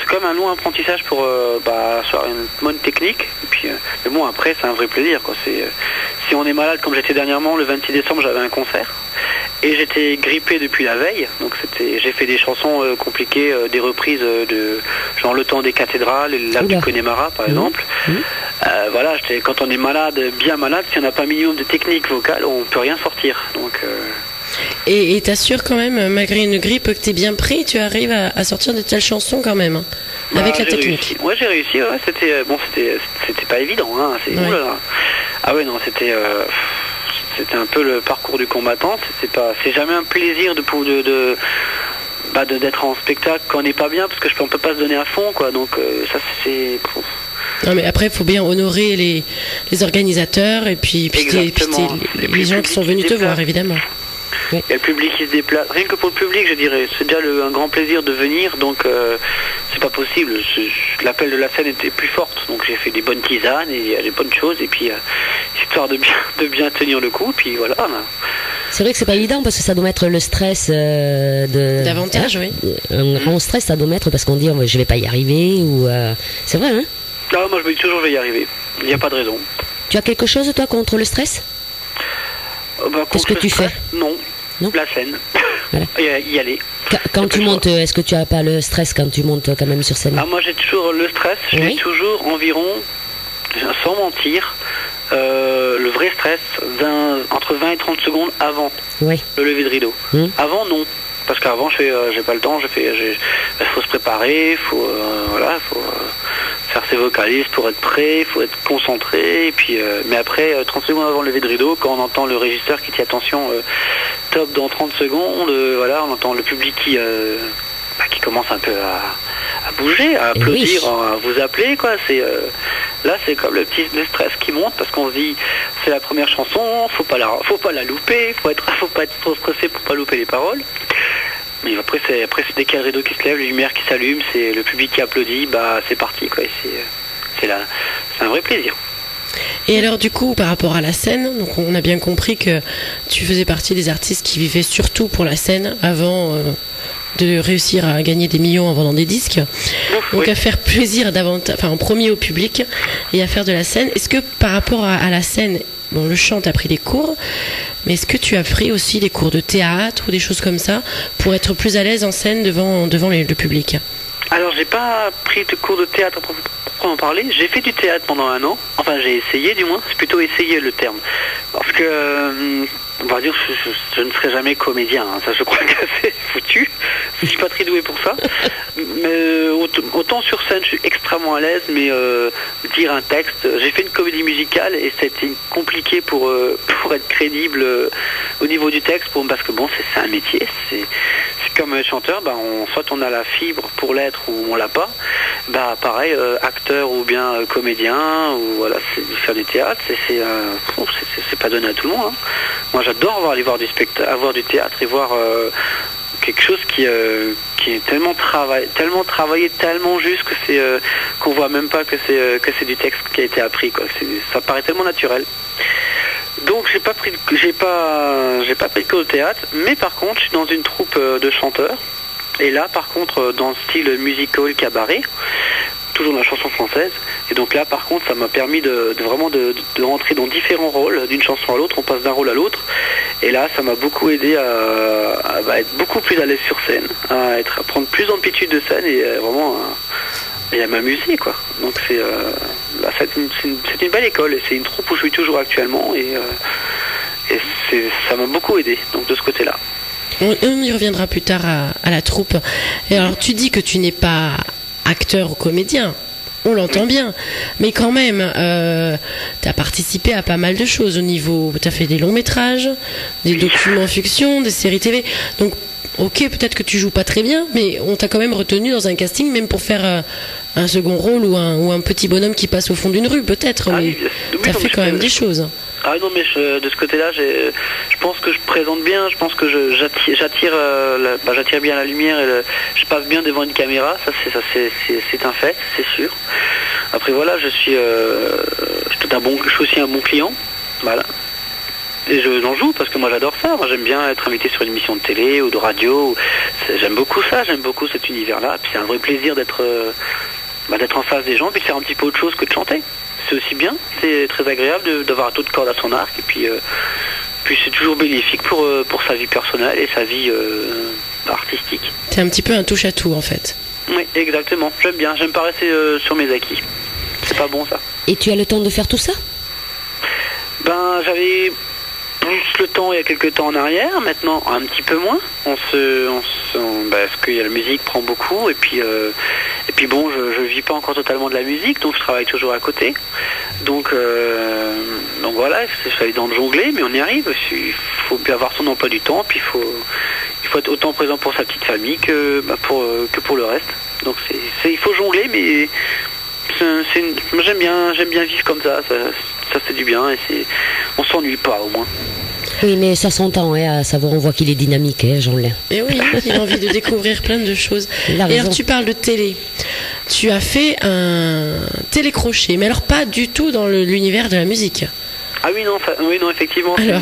comme un long apprentissage pour avoir une bonne technique. Et puis mais bon, après c'est un vrai plaisir, quoi. Si on est malade, comme j'étais dernièrement le 26 décembre, j'avais un concert et j'étais grippé depuis la veille, donc j'ai fait des chansons compliquées, des reprises de genre Le Temps des cathédrales et Le Lac du Connemara par exemple. Voilà, quand on est malade, bien malade, si on n'a pas un minimum de technique vocale, on peut rien sortir. Donc Et t'assures quand même, malgré une grippe, que t'es bien pris, tu arrives à sortir de telles chansons quand même, hein, avec la technique. Ouais, j'ai réussi. Ouais, c'était pas évident. Hein, oulala. Ah ouais, non, c'était un peu le parcours du combattant. C'est jamais un plaisir d'être en spectacle quand on n'est pas bien, parce que on peut pas se donner à fond, quoi. Donc ça c'est. Non, mais après il faut bien honorer les organisateurs et puis les gens qui sont venus te voir, évidemment. Il y a le public qui se déplace. Rien que pour le public, je dirais, c'est déjà un grand plaisir de venir, donc c'est pas possible. L'appel de la scène était plus forte, donc j'ai fait des bonnes tisanes et il y a des bonnes choses, et puis histoire de bien tenir le coup, puis voilà. C'est vrai que c'est pas évident parce que ça doit mettre le stress davantage, oui. Un grand stress, ça doit mettre parce qu'on dit je vais pas y arriver ou c'est vrai, hein? Non, moi je me dis toujours je vais y arriver. Il n'y a pas de raison. Tu as quelque chose toi contre le stress? Qu'est-ce que tu fais? Non. La scène. Voilà. Y aller. Quand tu montes, est-ce que tu as pas le stress quand tu montes quand même sur scène? Moi j'ai toujours le stress, j'ai toujours environ, sans mentir, le vrai stress, entre 20 et 30 secondes avant le lever de rideau. Avant, non. Parce qu'avant, j'ai pas le temps, faut se préparer, faut faire ses vocalises pour être prêt, il faut être concentré, et puis mais après 30 secondes avant le lever de rideau, quand on entend le régisseur qui dit attention, top dans 30 secondes, voilà, on entend le public qui commence un peu à bouger, à applaudir, à vous appeler, quoi. Là c'est comme le stress qui monte parce qu'on se dit c'est la première chanson, faut pas la louper, faut pas être trop stressé pour pas louper les paroles. Mais après c'est dès qu'il y a le rideau qui se lève, les lumières qui s'allument, c'est le public qui applaudit, c'est parti, quoi. C'est un vrai plaisir. Et alors du coup, par rapport à la scène, donc on a bien compris que tu faisais partie des artistes qui vivaient surtout pour la scène avant de réussir à gagner des millions en vendant des disques. Donc à faire plaisir en premier au public et à faire de la scène. Est-ce que par rapport à la scène, le chant, t'as pris des cours, mais est-ce que tu as pris aussi des cours de théâtre ou des choses comme ça pour être plus à l'aise en scène devant le public? Alors j'ai pas pris de cours de théâtre proprement parler. J'ai fait du théâtre pendant 1 an. Enfin j'ai essayé du moins. C'est plutôt essayer le terme. Parce que on va dire je ne serai jamais comédien. Ça je crois que c'est foutu. Je suis pas très doué pour ça. Mais autant sur scène, je suis extrêmement à l'aise, mais dire un texte, j'ai fait une comédie musicale et c'était compliqué pour être crédible au niveau du texte, parce que bon, c'est un métier, c'est comme chanteur, soit on a la fibre pour l'être ou on l'a pas. Pareil, acteur ou bien comédien, ou voilà, faire du théâtre, c'est pas donné à tout le monde. Hein. Moi, j'adore aller voir du spectacle, avoir du théâtre et voir quelque chose qui est tellement travaillé, tellement juste que c'est qu'on voit même pas que c'est du texte qui a été appris, quoi. Ça paraît tellement naturel. Donc j'ai pas pris de cours de théâtre, mais par contre je suis dans une troupe de chanteurs. Et là par contre dans le style musical cabaret, toujours dans la chanson française. Et donc là par contre ça m'a permis de vraiment de rentrer dans différents rôles, d'une chanson à l'autre, on passe d'un rôle à l'autre. Et là ça m'a beaucoup aidé à être beaucoup plus à l'aise sur scène, à prendre plus d'amplitude de scène et vraiment et à m'amuser, quoi. Donc c'est une belle école et c'est une troupe où je suis toujours actuellement et ça m'a beaucoup aidé, donc de ce côté-là. On y reviendra plus tard à la troupe. Et alors tu dis que tu n'es pas acteur ou comédien, on l'entend bien, mais quand même tu as participé à pas mal de choses au niveau, tu as fait des longs métrages, des documents fiction, des séries TV, donc ok, peut-être que tu joues pas très bien, mais on t'a quand même retenu dans un casting, même pour faire un second rôle ou un petit bonhomme qui passe au fond d'une rue, peut-être, mais t'as fait quand même des choses. Ah non, mais de ce côté-là, je pense que je présente bien, je pense que j'attire bien la lumière et je passe bien devant une caméra, ça c'est un fait, c'est sûr. Après voilà, je suis aussi un bon client, voilà. Et j'en joue parce que moi j'adore ça. Moi j'aime bien être invité sur une émission de télé ou de radio. J'aime beaucoup ça, j'aime beaucoup cet univers-là. Puis c'est un vrai plaisir d'être en face des gens, puis de faire un petit peu autre chose que de chanter. C'est aussi bien, c'est très agréable d'avoir toute corde à son arc. Et puis c'est toujours bénéfique pour sa vie personnelle et sa vie artistique. C'est un petit peu un touche-à-tout en fait. Oui, exactement. J'aime pas rester sur mes acquis. C'est pas bon ça. Et tu as le temps de faire tout ça ? J'avais plus le temps il y a quelques temps en arrière, maintenant un petit peu moins. Parce que la musique prend beaucoup et puis bon, je vis pas encore totalement de la musique, donc je travaille toujours à côté. Donc voilà, il fallait dans le jongler, mais on y arrive. Il faut bien avoir son emploi du temps, puis il faut être autant présent pour sa petite famille que pour le reste. Donc il faut jongler, mais j'aime bien vivre comme ça fait du bien et on s'ennuie pas au moins. Oui, mais ça s'entend, à savoir, on voit qu'il est dynamique, Jean-Léa. Et oui, il a envie de découvrir plein de choses. Et alors, tu parles de télé. Tu as fait un télécrochet, mais alors pas du tout dans l'univers de la musique. Ah oui, non, effectivement. Alors,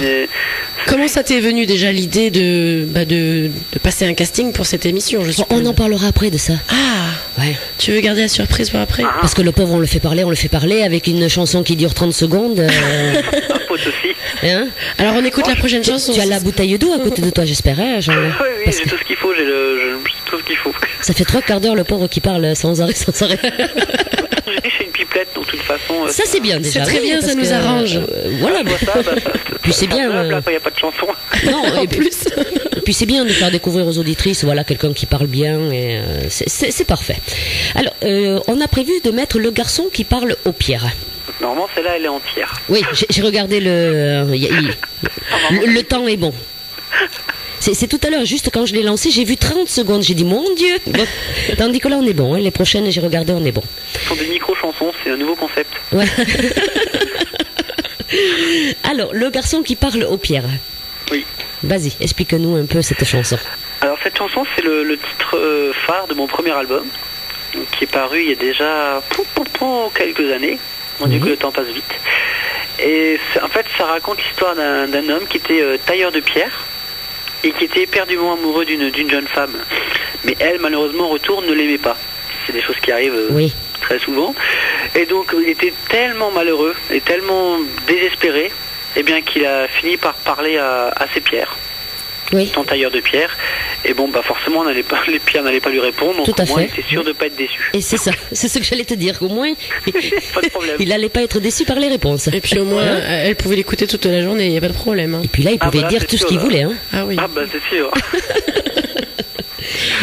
comment ça t'est venu déjà l'idée de passer un casting pour cette émission, je suppose ? On en parlera après de ça. Ah, ouais. Tu veux garder la surprise pour après ? Parce que le pauvre, on le fait parler avec une chanson qui dure 30 secondes. Pas de souci. Hein ? Alors on écoute la prochaine chanson. Tu as la bouteille d'eau à côté de toi, j'espère, Jean-Léa ? Oui, j'ai tout ce qu'il faut, j'ai tout ce qu'il faut. Ça fait 3 quarts d'heure le pauvre qui parle sans arrêt. J'ai une pipelette, donc de toute façon. Ça c'est bien déjà. C'est très bien, ça nous arrange. Voilà. Puis c'est bien. Là, il n'y a pas de chanson. Non, et plus. Et puis c'est bien de faire découvrir aux auditrices, quelqu'un qui parle bien. Et c'est parfait. Alors, on a prévu de mettre le garçon qui parle aux pierres. Normalement, celle-là, elle est entière. Oui, j'ai regardé le temps est bon. C'est tout à l'heure, juste quand je l'ai lancé, j'ai vu 30 secondes, j'ai dit mon Dieu. Bon, tandis que là on est bon, les prochaines j'ai regardé, on est bon. Ce sont des micro-chansons, c'est un nouveau concept. Ouais. Alors, le garçon qui parle aux pierres. Oui. Vas-y, explique-nous un peu cette chanson. Alors cette chanson, c'est le titre phare de mon premier album, qui est paru il y a déjà quelques années. On dit que le temps passe vite. Et en fait, ça raconte l'histoire d'un homme qui était tailleur de pierre et qui était éperdument amoureux d'une jeune femme. Mais elle, malheureusement, en retour, ne l'aimait pas. C'est des choses qui arrivent très souvent. Et donc, il était tellement malheureux et tellement désespéré, qu'il a fini par parler à ses pierres. Oui. Son tailleur de pierre. Et bon, forcément, les pierres n'allaient pas lui répondre. Donc, tout à au moins, fait. il était sûr de ne pas être déçu. Et c'est ça, c'est ce que j'allais te dire. Au moins, pas de problème. Il n'allait pas être déçu par les réponses. Et puis au moins, elle pouvait l'écouter toute la journée, il n'y a pas de problème. Hein. Et puis là, il pouvait dire tout ce qu'il voulait. Hein. Ah oui. Ah bah c'est sûr.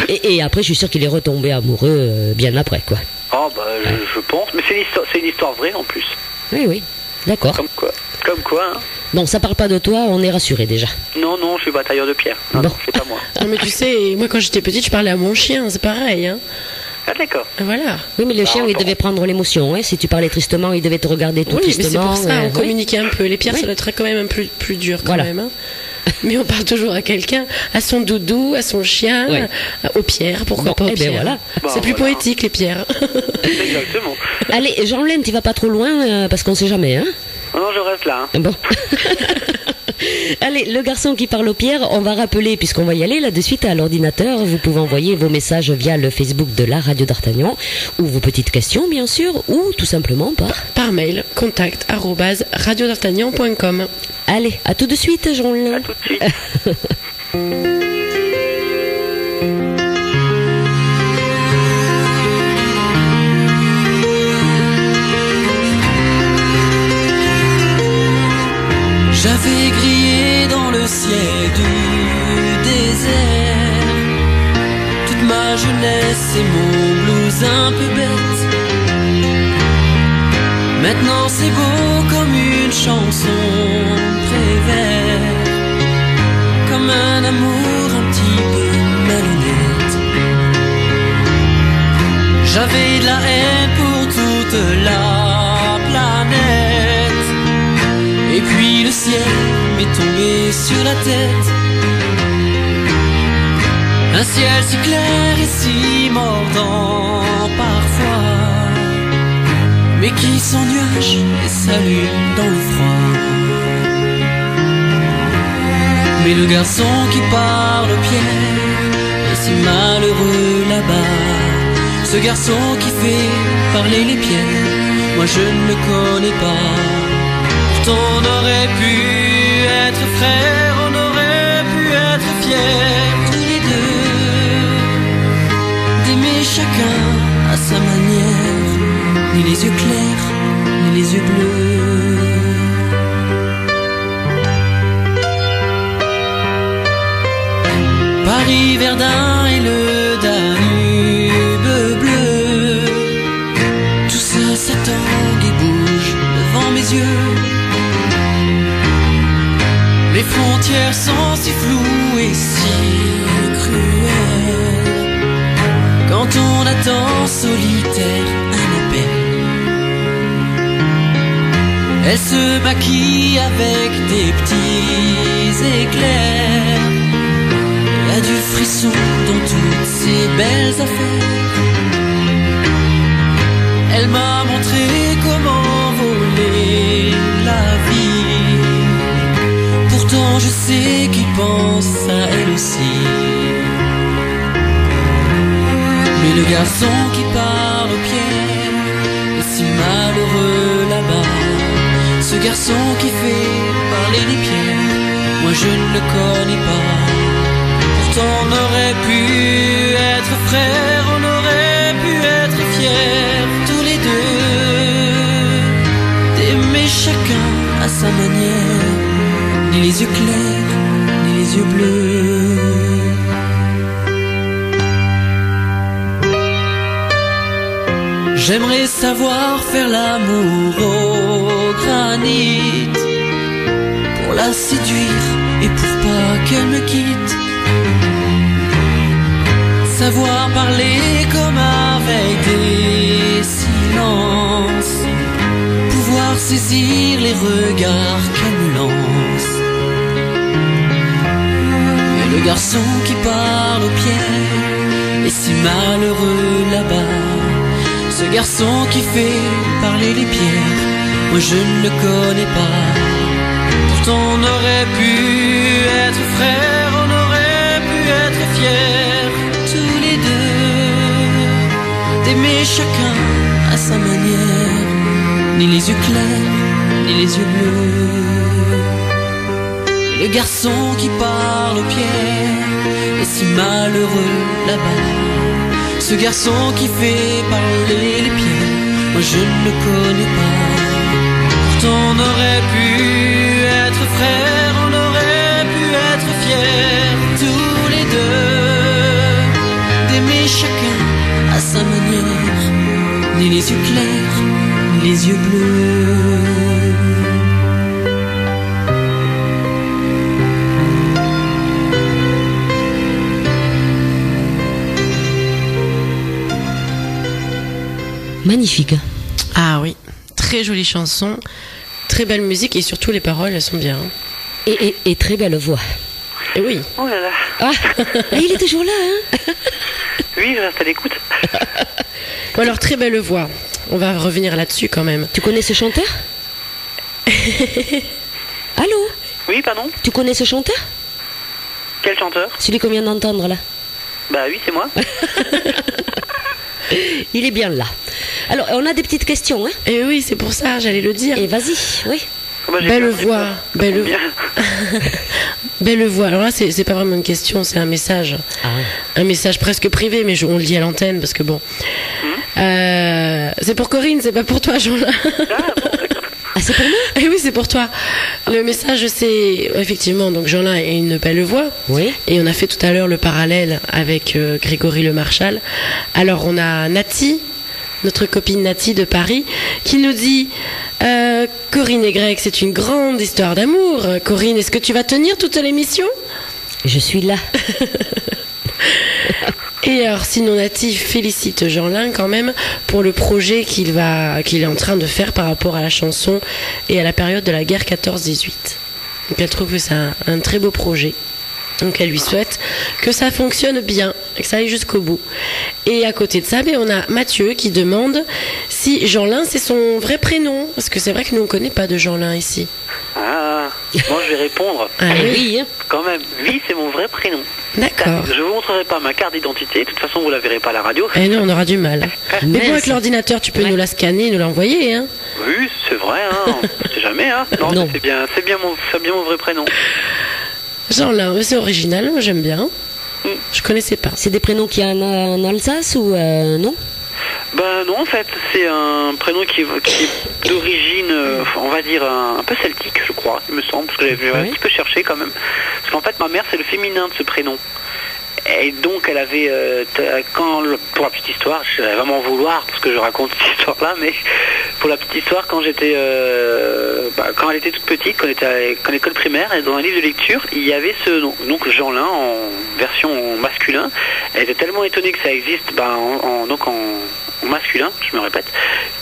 Et après, je suis sûr qu'il est retombé amoureux bien après, quoi. Ah bah je pense, mais c'est une histoire vraie en plus. Oui, d'accord. Comme quoi, hein. Non, ça parle pas de toi, on est rassuré déjà. Non, je suis batailleur de pierre. Non, bon. c'est pas moi. Non, mais tu sais, moi quand j'étais petite, je parlais à mon chien, c'est pareil, hein. Ah d'accord. Voilà. Oui, mais le chien, il devait prendre l'émotion, hein. Si tu parlais tristement, il devait te regarder tout oui, tristement. Mais c'est pour ça, on communiquait un peu. Les pierres, oui. ça doit être quand même un peu plus dur quand même, hein. Mais on parle toujours à quelqu'un, à son doudou, à son chien, aux pierres, pourquoi pas aux pierres. Voilà. C'est plus poétique, les pierres. Exactement. Allez, Jean-Laine, tu vas pas trop loin, parce qu'on sait jamais, hein. Non, je reste là. Hein. Bon. Allez, le garçon qui parle aux pierres, on va rappeler, puisqu'on va y aller là de suite à l'ordinateur, vous pouvez envoyer vos messages via le Facebook de la Radio d'Artagnan, ou vos petites questions, bien sûr, ou tout simplement par mail, contact@radiodartagnan.com. Allez, à tout de suite, Jean-Laine. À tout de suite. J'avais grillé dans le ciel du désert toute ma jeunesse et mon blues un peu bête. Maintenant c'est beau comme une chanson prévert, comme un amour un petit peu malhonnête. J'avais de la haine pour toute la planète, et puis le ciel m'est tombé sur la tête. Un ciel si clair et si mordant parfois, mais qui sans nuages et s'allume dans le froid. Mais le garçon qui parle aux pierres est si malheureux là-bas. Ce garçon qui fait parler les pierres, moi je ne le connais pas. On aurait pu être frères, on aurait pu être fiers, tous les deux, d'aimer chacun à sa manière, ni les yeux clairs, ni les yeux bleus. Paris, Verdun et le Danube bleu, tout ça s'attend et bouge devant mes yeux. Les frontières sont si floues et si cruelles, quand on attend solitaire un appel. Elle se maquille avec des petits éclairs, il y a du frisson dans toutes ces belles affaires. Elle m'a montré comment voler la vie, pourtant je sais qu'il pense à elle aussi. Mais le garçon qui parle aux pierres est si malheureux là-bas. Ce garçon qui fait parler les pierres, moi je ne le connais pas. Pourtant on aurait pu être frères, on aurait pu être fiers, tous les deux, d'aimer chacun à sa manière, ni les yeux clairs, ni les yeux bleus. J'aimerais savoir faire l'amour au granit, pour la séduire et pour pas qu'elle me quitte. Savoir parler comme avec des silences, pouvoir saisir les regards qu'elle me lance. Et le garçon qui parle aux pierres est si malheureux là-bas. Ce garçon qui fait parler les pierres, moi je ne le connais pas. Pourtant on aurait pu être frères, on aurait pu être fiers, tous les deux, d'aimer chacun à sa manière, ni les yeux clairs, ni les yeux bleus. Et le garçon qui parle aux pierres est si malheureux là-bas. Ce garçon qui fait parler les pierres, moi je ne le connais pas. Pourtant on aurait pu être frères, on aurait pu être fiers, tous les deux, Magnifique. Ah oui, très jolie chanson, très belle musique et surtout les paroles, elles sont bien. Et très belle voix. Et oui. Oh là là. Ah, il est toujours là, hein. Oui, je reste à l'écoute. Bon alors, très belle voix. On va revenir là-dessus quand même. Tu connais ce chanteur? Allô? Oui, pardon? Tu connais ce chanteur? Quel chanteur? Celui qu'on vient d'entendre là. Bah oui, c'est moi. Il est bien là. Alors, on a des petites questions, hein? Et oui, c'est pour ça, j'allais le dire. Et vas-y, oui. Bah, j'ai Belle plein de voix, réponses. belle Bien. Belle voix. Alors là, c'est pas vraiment une question, c'est un message. Ah. Un message presque privé, mais on le dit à l'antenne parce que bon. C'est pour Corinne, c'est pas pour toi, Jean-Lin. Ah, c'est pour moi? Eh oui, c'est pour toi. Le message, c'est effectivement, donc Jean-Lin a une belle voix. Oui. Et on a fait tout à l'heure le parallèle avec Grégory Le Marchal. Alors, on a Nati, notre copine Nati de Paris, qui nous dit Corinne et Greg, c'est une grande histoire d'amour. Corinne, est-ce que tu vas tenir toute l'émission? Je suis là. Et alors, sinon, Nati félicite Jean-Lin quand même pour le projet qu'il est en train de faire par rapport à la chanson et à la période de la guerre 14-18. Donc, elle trouve que c'est un très beau projet. Donc, elle lui souhaite que ça fonctionne bien et que ça aille jusqu'au bout. Et à côté de ça, on a Mathieu qui demande si Jean-Lin, c'est son vrai prénom. Parce que c'est vrai que nous, on ne connaît pas de Jean-Lin ici. Ah, moi je vais répondre. Ah oui. Oui, hein. Quand même, oui, c'est mon vrai prénom. D'accord. Je vous montrerai pas ma carte d'identité. De toute façon, vous la verrez pas à la radio. Et nous, on aura du mal. Mais bon, avec Mince. l'ordinateur, tu peux nous la scanner et nous l'envoyer, hein. Oui, c'est vrai, hein. On sait jamais, hein. Non, Non. c'est bien mon vrai prénom. Jean-Lin, c'est original, moi j'aime bien. Je connaissais pas. C'est des prénoms qu'il y a en Alsace ou non? Ben non, en fait, c'est un prénom qui est d'origine, on va dire, un peu celtique, je crois, il me semble, parce que j'avais un Oui. petit peu cherché quand même. Parce qu'en fait, ma mère, c'est le féminin de ce prénom. Et donc, elle avait, pour la petite histoire, je vais vraiment vouloir, parce que je raconte cette histoire-là, mais pour la petite histoire, quand elle était toute petite, quand elle était à l'école primaire, et dans un livre de lecture, il y avait ce nom, donc Jean-Lin, en version masculin. Elle était tellement étonnée que ça existe, en masculin, je me répète,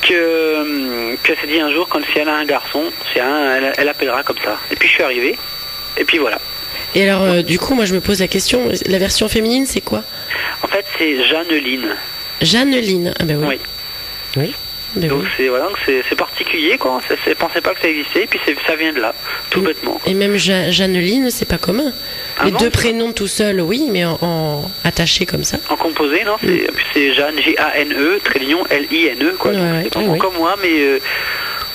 que s'est dit un jour, si elle a un garçon, elle appellera comme ça. Et puis je suis arrivé, et puis voilà. Et alors, du coup, moi je me pose la question, la version féminine, c'est quoi? En fait, c'est Jeanneline. Jeanneline. Ah ben oui. Oui. Oui. Ben Donc oui. c'est particulier, quoi. Je pensais pas que ça existait, et puis ça vient de là, tout bêtement. Et même Jeanneline, c'est pas commun. Ah Les non, deux c'est pas- prénoms tout seuls, oui, mais en attaché comme ça. En composé, non, c'est Jeanne, Jane, trélignon, Line, quoi. Ouais, Donc, ouais. c'est pas Ah, oui. comme moi, mais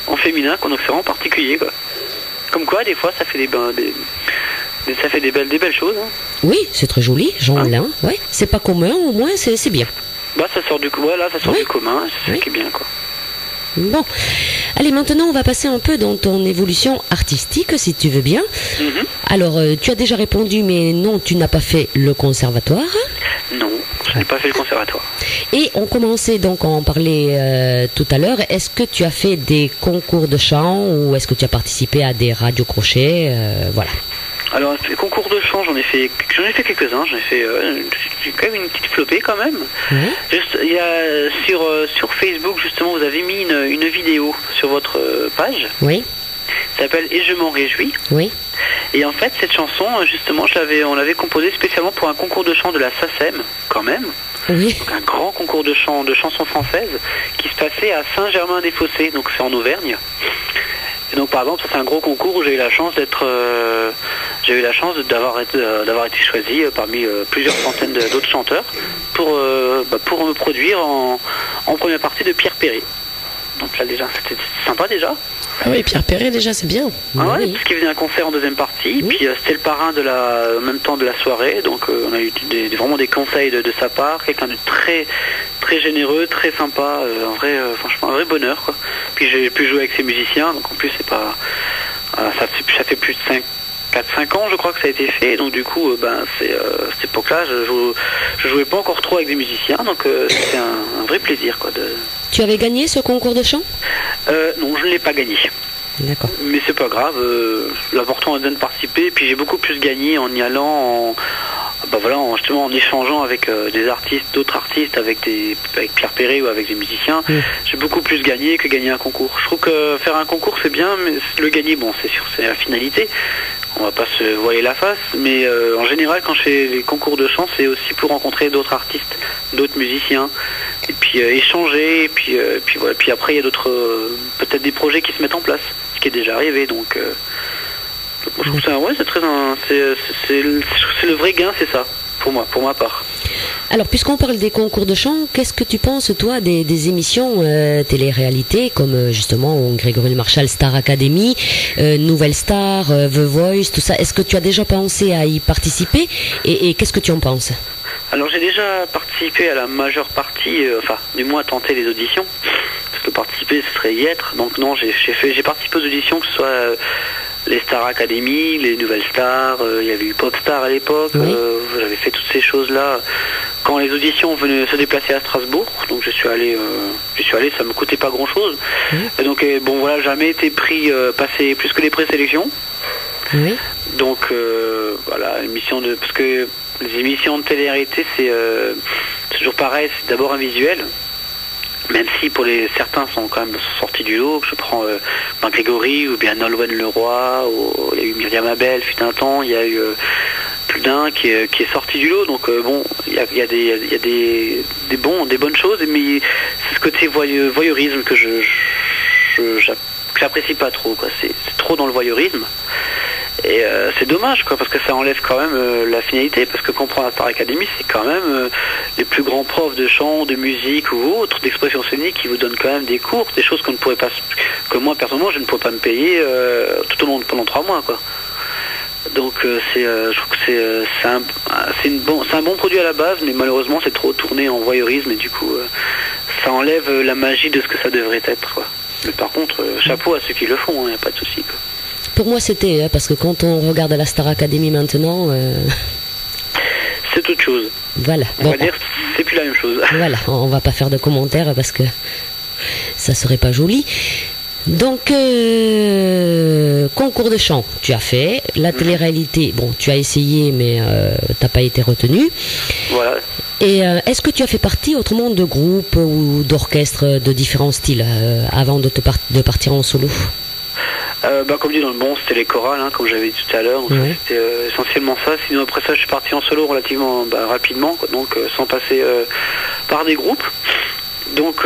en féminin, quoi. Donc c'est vraiment particulier, quoi. Comme quoi, des fois, ça fait des belles choses. Hein. Oui, c'est très joli, Jean-Lin. Ouais. C'est pas commun, au moins, c'est bien. Bah, ça sort du Oui. du commun, c'est Oui. ça qui est bien, quoi. Bon. Allez, maintenant, on va passer un peu dans ton évolution artistique, si tu veux bien. Mhm. Alors, tu as déjà répondu, mais non, tu n'as pas fait le conservatoire. Non, je n'ai pas fait le conservatoire. Et on commençait donc à en parler tout à l'heure. Est-ce que tu as fait des concours de chant ou est-ce que tu as participé à des radios crochets? Voilà. Alors, les concours de chant, j'en ai fait quelques-uns. J'ai quand même une petite flopée, quand même. Ouais. Juste, il y a sur Facebook, justement, vous avez mis une vidéo sur votre page. Oui, Ça s'appelle Et je m'en réjouis. oui. Et en fait, cette chanson, justement, on l'avait composée spécialement pour un concours de chant de la SACEM, quand même. Oui. Donc, un grand concours de chant, de chansons françaises qui se passait à Saint-Germain-des-Fossés, donc c'est en Auvergne. Et donc, par exemple, ça, c'est un gros concours où j'ai eu la chance d'avoir été choisi parmi plusieurs centaines d'autres chanteurs pour me produire en première partie de Pierre Perret. Donc là, déjà, c'était sympa, déjà. Ah oui, Pierre Perret, déjà, c'est bien. Ah ouais, Oui. parce qu'il faisait un concert en deuxième partie, puis c'était le parrain en même temps de la soirée, donc on a eu vraiment des conseils de sa part, quelqu'un de très très généreux, très sympa, franchement un vrai bonheur, quoi. Puis j'ai pu jouer avec ses musiciens, donc en plus c'est pas ça fait plus de 4-5 ans je crois que ça a été fait, donc du coup cette époque-là je jouais pas encore trop avec des musiciens, donc c'était un vrai plaisir, quoi. Tu avais gagné ce concours de chant? Non, je ne l'ai pas gagné. D'accord. Mais c'est pas grave, l'important est de participer, et puis j'ai beaucoup plus gagné en y allant voilà, justement en échangeant avec des artistes, d'autres artistes, avec Pierre Perret ou avec des musiciens, j'ai beaucoup plus gagné que gagner un concours. Je trouve que faire un concours c'est bien, mais le gagner, bon, c'est sûr, c'est la finalité. On va pas se voiler la face, mais en général, quand je fais les concours de chant, c'est aussi pour rencontrer d'autres artistes, d'autres musiciens, et puis échanger, et puis voilà. Puis après, il y a d'autres, peut-être des projets qui se mettent en place, ce qui est déjà arrivé, donc. Je trouve ça, ouais, c'est très, c'est le vrai gain, c'est ça, pour moi, pour ma part. Alors, puisqu'on parle des concours de chant, qu'est-ce que tu penses, toi, des émissions télé-réalité, comme justement Grégory Le Marchal, Star Academy, Nouvelle Star, The Voice, tout ça? Est-ce que tu as déjà pensé à y participer et qu'est-ce que tu en penses? Alors, j'ai déjà participé à la majeure partie, enfin, du moins tenter les auditions, parce que participer, ce serait y être. Donc non, j'ai participé aux auditions, que ce soit les Star Academy, les Nouvelles Stars, il y avait eu Popstar à l'époque, oui. J'avais fait toutes ces choses-là quand les auditions venaient se déplacer à Strasbourg, donc j'y suis allé, ça me coûtait pas grand-chose. Oui. Et donc bon voilà, jamais été pris, passé plus que les présélections. Oui. Donc voilà, parce que les émissions de télé-réalité c'est toujours pareil, c'est d'abord un visuel. Même si pour certains sont quand même sortis du lot, je prends Grégory ou bien Nolwenn Leroy, il y a eu Myriam Abel, fut un temps, il y a eu plus d'un qui est sorti du lot, donc bon, il y a des bonnes choses, mais c'est ce côté voyeurisme que j'apprécie pas trop, quoi. C'est trop dans le voyeurisme. Et c'est dommage, quoi, parce que ça enlève quand même la finalité, parce que quand on prend la Star Academy, c'est quand même les plus grands profs de chant, de musique ou autres, d'expression scénique, qui vous donnent quand même des cours, des choses qu'on ne pourrait pas, que moi personnellement je ne pourrais pas me payer tout au long pendant 3 mois, quoi. Donc je trouve que c'est un bon produit à la base, mais malheureusement c'est trop tourné en voyeurisme et du coup ça enlève la magie de ce que ça devrait être, quoi. Mais par contre, chapeau à ceux qui le font, il n'y a pas de souci, quoi. Pour moi, c'était, parce que quand on regarde la Star Academy maintenant... c'est autre chose. Voilà. On va dire c'est plus la même chose. Voilà, on va pas faire de commentaires parce que ça serait pas joli. Donc, concours de chant, tu as fait. La télé-réalité, bon, tu as essayé, mais t'as pas été retenu. Voilà. Et est-ce que tu as fait partie autrement de groupes ou d'orchestres de différents styles avant de partir en solo? Comme dit dans le bon, c'était les chorales, hein, comme j'avais dit tout à l'heure. Ouais. C'était essentiellement ça. Sinon après ça, je suis parti en solo relativement rapidement, quoi, donc sans passer par des groupes. Donc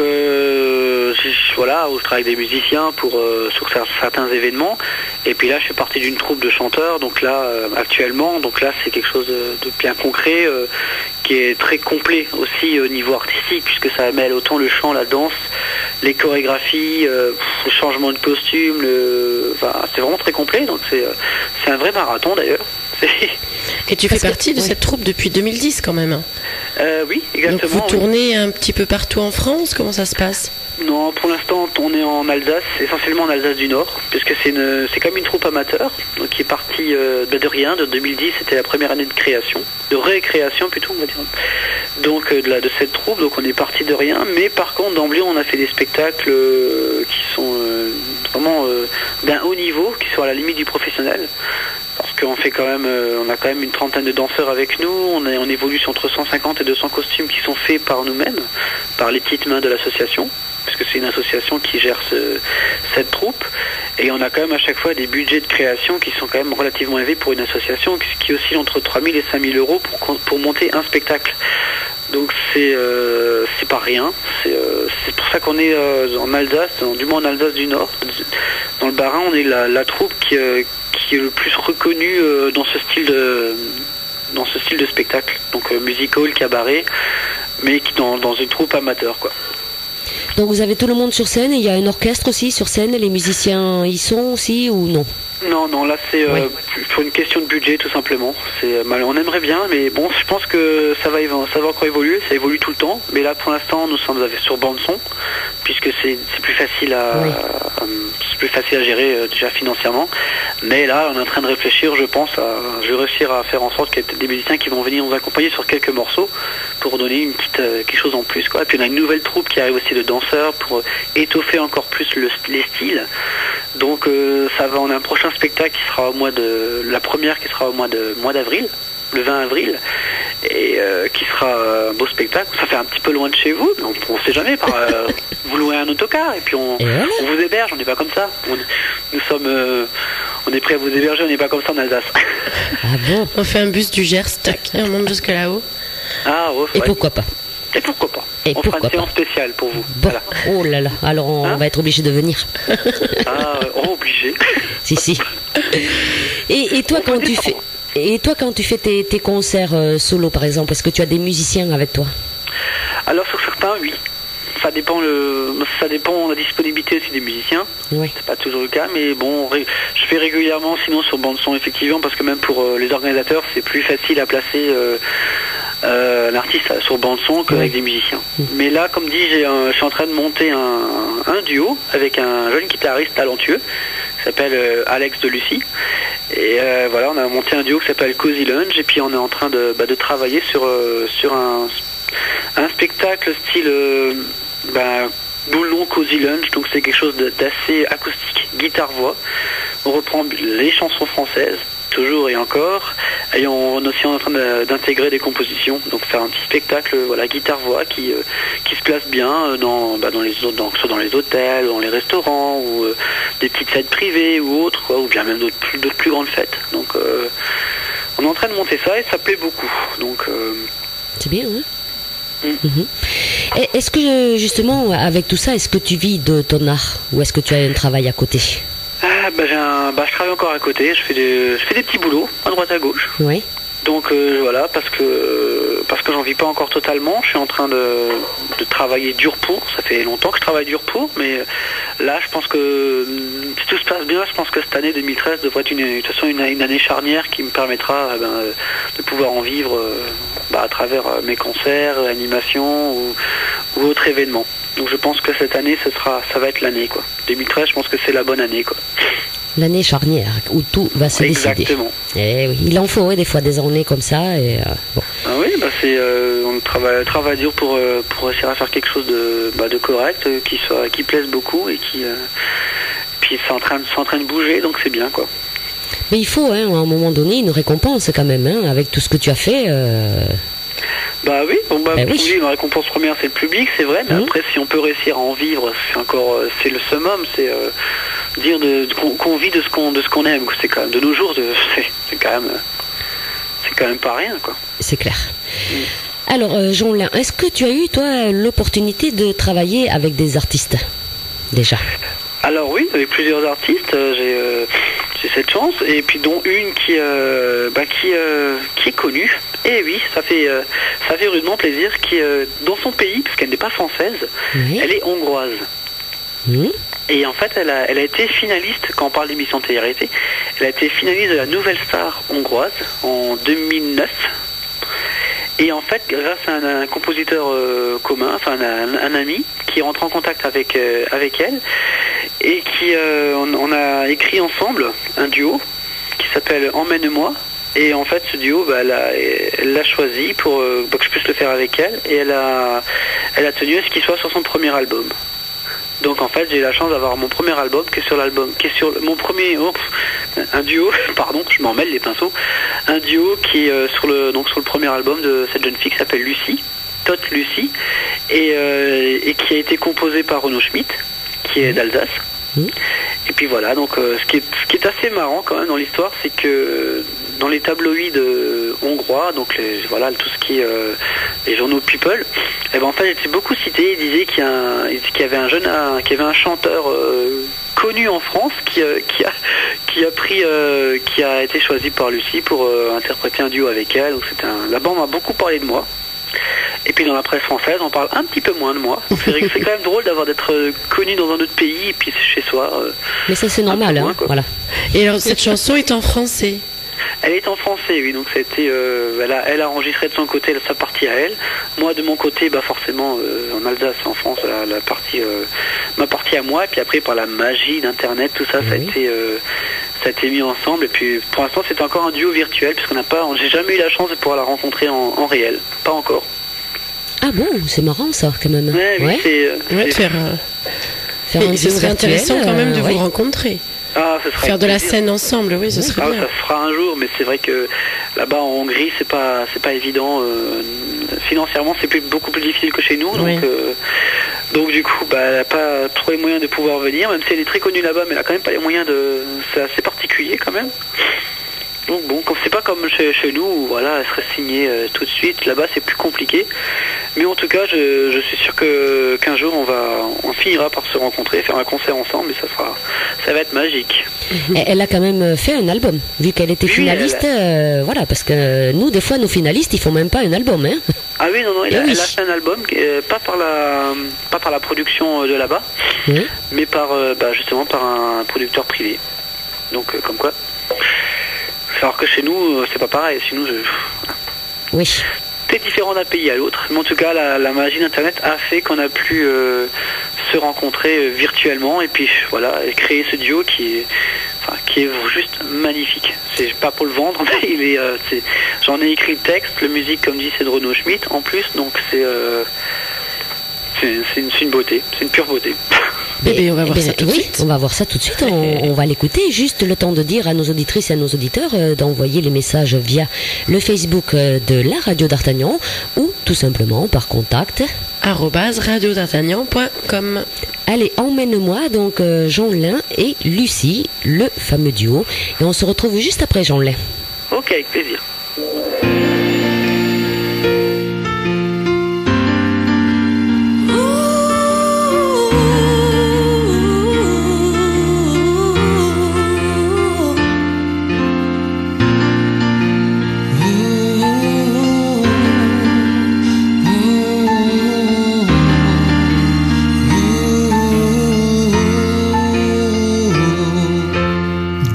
voilà, où je travaille avec des musiciens sur certains événements. Et puis là, je fais partie d'une troupe de chanteurs. Donc là, actuellement, c'est quelque chose de bien concret, qui est très complet aussi au niveau artistique, puisque ça mêle autant le chant, la danse, les chorégraphies, le changement de costume. C'est vraiment très complet. Donc c'est un vrai marathon d'ailleurs. Et tu fais partie de cette troupe depuis 2010 quand même. Oui, exactement. Donc vous tournez un petit peu partout en France, comment ça se passe? Non, pour l'instant, on est en Alsace, essentiellement en Alsace du Nord, puisque c'est comme une troupe amateur, donc qui est partie de rien. De 2010, c'était la première année de création, de récréation plutôt, on va dire. Donc de cette troupe, donc on est parti de rien, mais par contre d'emblée, on a fait des spectacles qui sont vraiment d'un haut niveau, qui sont à la limite du professionnel. Parce qu'on fait quand même, on a quand même une trentaine de danseurs avec nous, on évolue sur entre 150 et 200 costumes qui sont faits par nous-mêmes, par les petites mains de l'association, parce que c'est une association qui gère cette troupe, et on a quand même à chaque fois des budgets de création qui sont quand même relativement élevés pour une association qui oscille entre 3 000 et 5 000 euros pour monter un spectacle. Donc c'est pas rien, c'est pour ça qu'on est en Alsace, du moins en Alsace du Nord, dans le Bas-Rhin, on est la troupe qui est le plus reconnu dans ce style de spectacle, donc musical, cabaret, mais dans une troupe amateur, quoi. Donc vous avez tout le monde sur scène, et il y a un orchestre aussi sur scène, et les musiciens y sont aussi ou non? Non, là c'est pour une question de budget tout simplement. On aimerait bien, mais bon, je pense que ça va encore évoluer, ça évolue tout le temps. Mais là pour l'instant, nous sommes sur bande son, puisque c'est plus facile à gérer déjà financièrement. Mais là, on est en train de réfléchir, je vais réussir à faire en sorte qu'il y ait des musiciens qui vont venir nous accompagner sur quelques morceaux pour donner quelque chose en plus, quoi. Et puis on a une nouvelle troupe qui arrive aussi de danseurs pour étoffer encore plus les styles. Donc on a un prochain spectacle qui sera la première qui sera au mois d'avril, le 20 avril, et qui sera un beau spectacle. Ça fait un petit peu loin de chez vous, mais on sait jamais. Vous louez un autocar et puis on vous héberge. On n'est pas comme ça. On est prêt à vous héberger. On n'est pas comme ça en Alsace. Ah bon? On fait un bus du Gers, tac, et on monte jusque là-haut. Ah ouais. Et pourquoi pas? Et pourquoi pas? Et on pourquoi fera une pas séance spéciale pour vous. Bon. Voilà. Oh là là, alors on va être obligé de venir. Ah, obligé. Si. Et toi, quand tu fais tes concerts solo, par exemple, est-ce que tu as des musiciens avec toi? Alors sur certains, oui. Ça dépend de la disponibilité aussi des musiciens. Oui. C'est pas toujours le cas, mais bon, je fais régulièrement, sinon sur bande son effectivement, parce que même pour les organisateurs, c'est plus facile à placer l'artiste sur bande son qu'avec des musiciens. Mais là, comme dit, je suis en train de monter un duo avec un jeune guitariste talentueux qui s'appelle Alex de Lucie. Et voilà, on a monté un duo qui s'appelle Cozy Lunch, et puis on est en train de travailler sur un spectacle style d'où le nom Cozy Lunch, donc c'est quelque chose d'assez acoustique, guitare-voix. On reprend les chansons françaises, toujours et encore, et on est aussi en train d'intégrer des compositions, donc faire un petit spectacle, voilà, guitare-voix qui se place bien soit dans les hôtels, dans les restaurants, ou des petites fêtes privées ou autres, quoi, ou bien même d'autres plus grandes fêtes. Donc on est en train de monter ça et ça plaît beaucoup. Donc c'est bien, hein? Est-ce que justement avec tout ça, est-ce que tu vis de ton art ou est-ce que tu as un travail à côté? Je travaille encore à côté, je fais des petits boulots à droite à gauche. Oui. Donc voilà, parce que j'en vis pas encore totalement, je suis en train de travailler dur pour. Ça fait longtemps que je travaille dur pour, mais là je pense que si tout se passe bien, je pense que cette année 2013 devrait être de toute façon une année charnière qui me permettra de pouvoir en vivre à travers mes concerts, animations ou autres événements. Donc je pense que cette année ça va être l'année, quoi. 2013, je pense que c'est la bonne année, quoi. L'année charnière où tout va se décider. Exactement. Et oui, il en faut des fois des années comme ça. Et bon. Ah oui, on travaille dur pour réussir à faire quelque chose de correct, qui plaise beaucoup et puis c'est en train de bouger, donc c'est bien, quoi. Mais il faut, à un moment donné, une récompense quand même, avec tout ce que tu as fait. Oui, oui. Une récompense première, c'est le public, c'est vrai, mais après, si on peut réussir à en vivre, c'est le summum, c'est dire qu'on vit de ce qu'on aime. C'est quand même, de nos jours, c'est quand même pas rien, quoi. C'est clair. Alors, Jean-Lin, est-ce que tu as eu, toi, l'opportunité de travailler avec des artistes, déjà? Alors oui, avec plusieurs artistes, j'ai cette chance, et puis dont une qui est connue. Et oui, ça fait rudement plaisir, qui dans son pays, parce qu'elle n'est pas française, elle est hongroise. Et en fait, elle a été finaliste, quand on parle d'émission de télé-réalité, elle a été finaliste de la Nouvelle Star hongroise en 2009. Et en fait, grâce à un compositeur commun, enfin un ami, qui rentre en contact avec elle, et on a écrit ensemble un duo qui s'appelle Emmène-moi. Et en fait, ce duo, elle l'a choisi pour que je puisse le faire avec elle, et elle a tenu à ce qu'il soit sur son premier album. Donc en fait, j'ai eu la chance d'avoir mon premier album qui est sur mon premier un duo, pardon, je m'en mêle les pinceaux, un duo qui est sur le premier album de cette jeune fille qui s'appelle Lucie, Tot Lucie, et qui a été composé par Renaud Schmitt, qui est d'Alsace. Et puis voilà, donc ce qui est assez marrant quand même dans l'histoire, c'est que dans les tabloïds hongrois, donc tout ce qui est les journaux People, en fait j'étais beaucoup cité. Ils disaient qu'il y avait un chanteur connu en France qui a été choisi par Lucie pour interpréter un duo avec elle. Donc la bande m'a beaucoup parlé de moi. Et puis dans la presse française, on parle un petit peu moins de moi. C'est quand même drôle d'être connu dans un autre pays et puis chez soi. Mais ça c'est normal, voilà. Et alors cette chanson est en français? Elle est en français, oui. Donc c'était, elle a enregistré de son côté sa partie à elle. Moi de mon côté, forcément en Alsace, en France, ma partie à moi. Et puis après par la magie d'Internet, tout ça, ça a été mis ensemble. Et puis pour l'instant, c'est encore un duo virtuel puisqu'on j'ai jamais eu la chance de pouvoir la rencontrer en réel, pas encore. Ah bon, c'est marrant ça quand même. Ouais. Faire un ce serait intéressant quand même de vous rencontrer. Ah, ce serait Faire de la plaisir. scène ensemble, oui, ce serait Ah, bien. ça se fera un jour, mais c'est vrai que là-bas en Hongrie, c'est pas évident. Financièrement, c'est beaucoup plus difficile que chez nous, Oui. donc du coup, bah, elle n'a pas trop les moyens de pouvoir venir, même si elle est très connue là-bas, mais elle a quand même pas les moyens de. C'est assez particulier quand même. Donc bon, c'est pas comme chez nous où voilà, elle serait signée tout de suite. Là-bas, c'est plus compliqué. Mais en tout cas, je suis sûr qu'un jour on finira par se rencontrer, faire un concert ensemble, et ça va être magique. Et elle a quand même fait un album, vu qu'elle était Oui, finaliste. Voilà, parce que nous, des fois, nos finalistes, ils font même pas un album, hein. Ah oui, non, Eh elle oui. a fait un album, pas par la production de là-bas, Oui. mais justement par un producteur privé. Donc comme quoi. Alors que chez nous, c'est pas pareil. Chez nous, Oui. c'est différent d'un pays à l'autre. Mais en tout cas, la magie d'Internet a fait qu'on a pu se rencontrer virtuellement et puis voilà, et créer ce duo qui est juste magnifique. C'est pas pour le vendre, mais j'en ai écrit le texte, la musique, comme dit, c'est de Renaud Schmitt en plus, donc c'est une beauté, c'est une pure beauté. Bébé, on va voir ça tout de oui, suite. on va voir ça tout de suite. On va l'écouter. Juste le temps de dire à nos auditrices et à nos auditeurs d'envoyer les messages via le Facebook de la radio d'Artagnan ou tout simplement par contact. @radiodartagnan.com. Allez, emmène-moi donc Jean-Lin et Lucie, le fameux duo. Et on se retrouve juste après Jean-Lin. Ok, avec plaisir.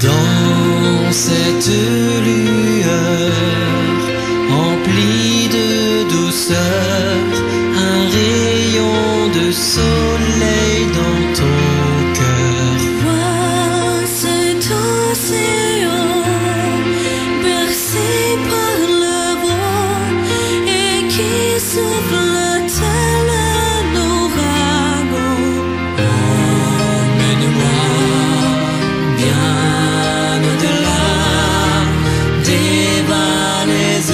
Dans cette lueur emplie de douceur, un rayon de soleil dans ton cœur. Vois cet océan bercé par le vent et qui souffle tel un ouragan. Emmène-moi bien au-delà des vallées et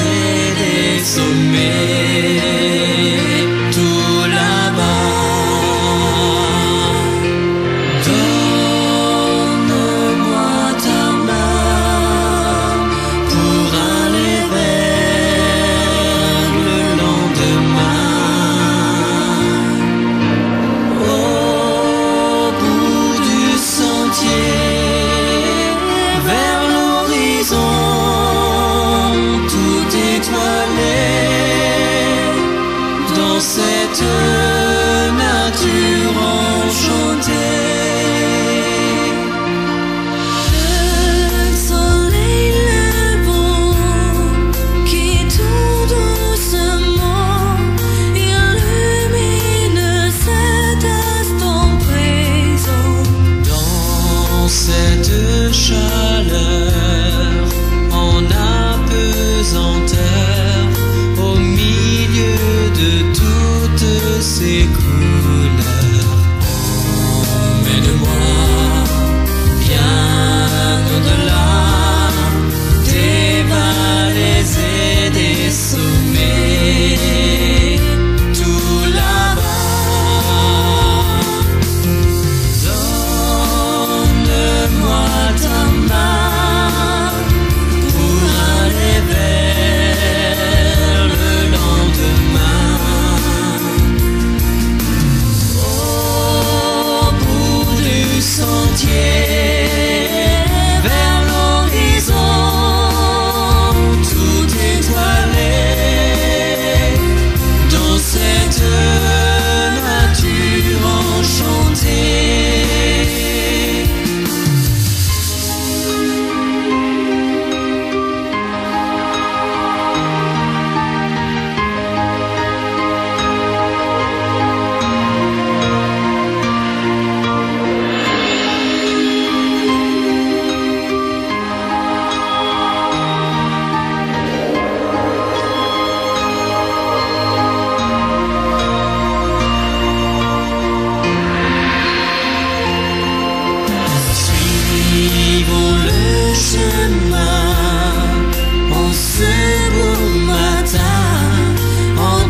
des sommets, tout là-bas. Donne-moi ta main pour aller vers le lendemain. Au bout du sentier, vers l'horizon, tout étoilé, dans cette nature enchantée. Le soleil levant qui tout doucement illumine cet instant présent. Dans cette chaleur en apesanteur, au milieu de toutes ces couleurs, emmène-moi bien au-delà des vallées et des sommets, tout là-bas. Donne-moi ta main pour aller vers le lendemain.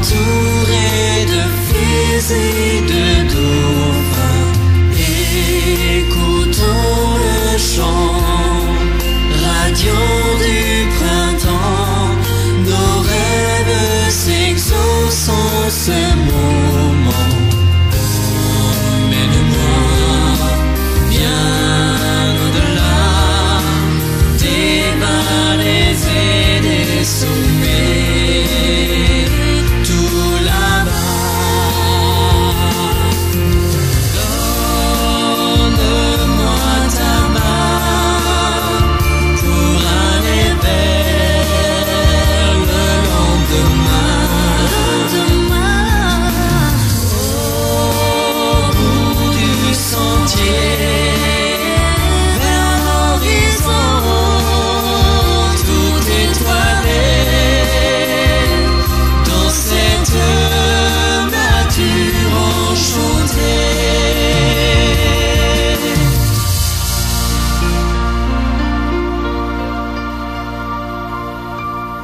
entouré de fées et de dauphins. Écoutons le chant radiant du printemps. Nos rêves s'exaucent en ce moment. Emmène-moi bien au-delà des vallées et des sommets, tout là-bas. Donne-moi ta main pour aller vers le lendemain. Au bout du sentier, vers l'horizon, tout étoilé, dans cette nature enchantée.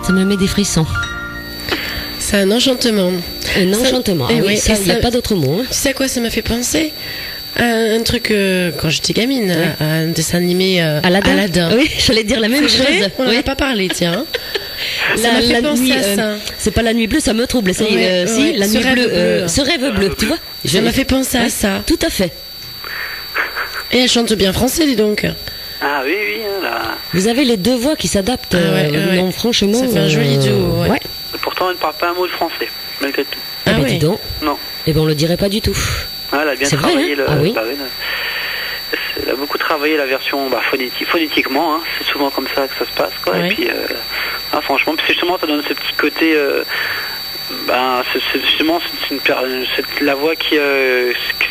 Ça me met des frissons. C'est un enchantement. Un Ça- enchantement. Eh Ah oui, oui, ça, et il n'y a ça- pas d'autre mot. Hein. Tu sais à quoi ça m'a fait penser? Un truc quand j'étais gamine, à un dessin animé Aladdin. Oui, j'allais dire la même C'est chose. vrai, on n'en Oui. a pas parlé, tiens. Ça m'a fait penser nuit, à ça. c'est pas la nuit bleue, ça me trouble. Ça y est, Ouais, si, ouais, la ce nuit rêve bleue, bleu. ce rêve bleu, tu vois. Ça m'a fait penser à Ouais, ça. Tout à fait. Et elle chante bien français, dis donc. Ah oui, oui, là. Vous avez les deux voix qui s'adaptent. Ah ouais, ouais. Non, franchement. Ça fait un joli duo, ouais. Et pourtant, elle ne parle pas un mot de français, malgré tout. Ah, Ah bah, ouais. dis donc. Non. Eh ben, on le dirait pas du tout. Ah, elle a bien C'est vrai, travaillé. hein? Ah oui. bah oui, elle a beaucoup travaillé la version phonétiquement. Hein. C'est souvent comme ça que ça se passe, quoi. Ouais. Et puis, franchement, puis justement, ça donne ce petit côté. Justement, c'est la voix qui,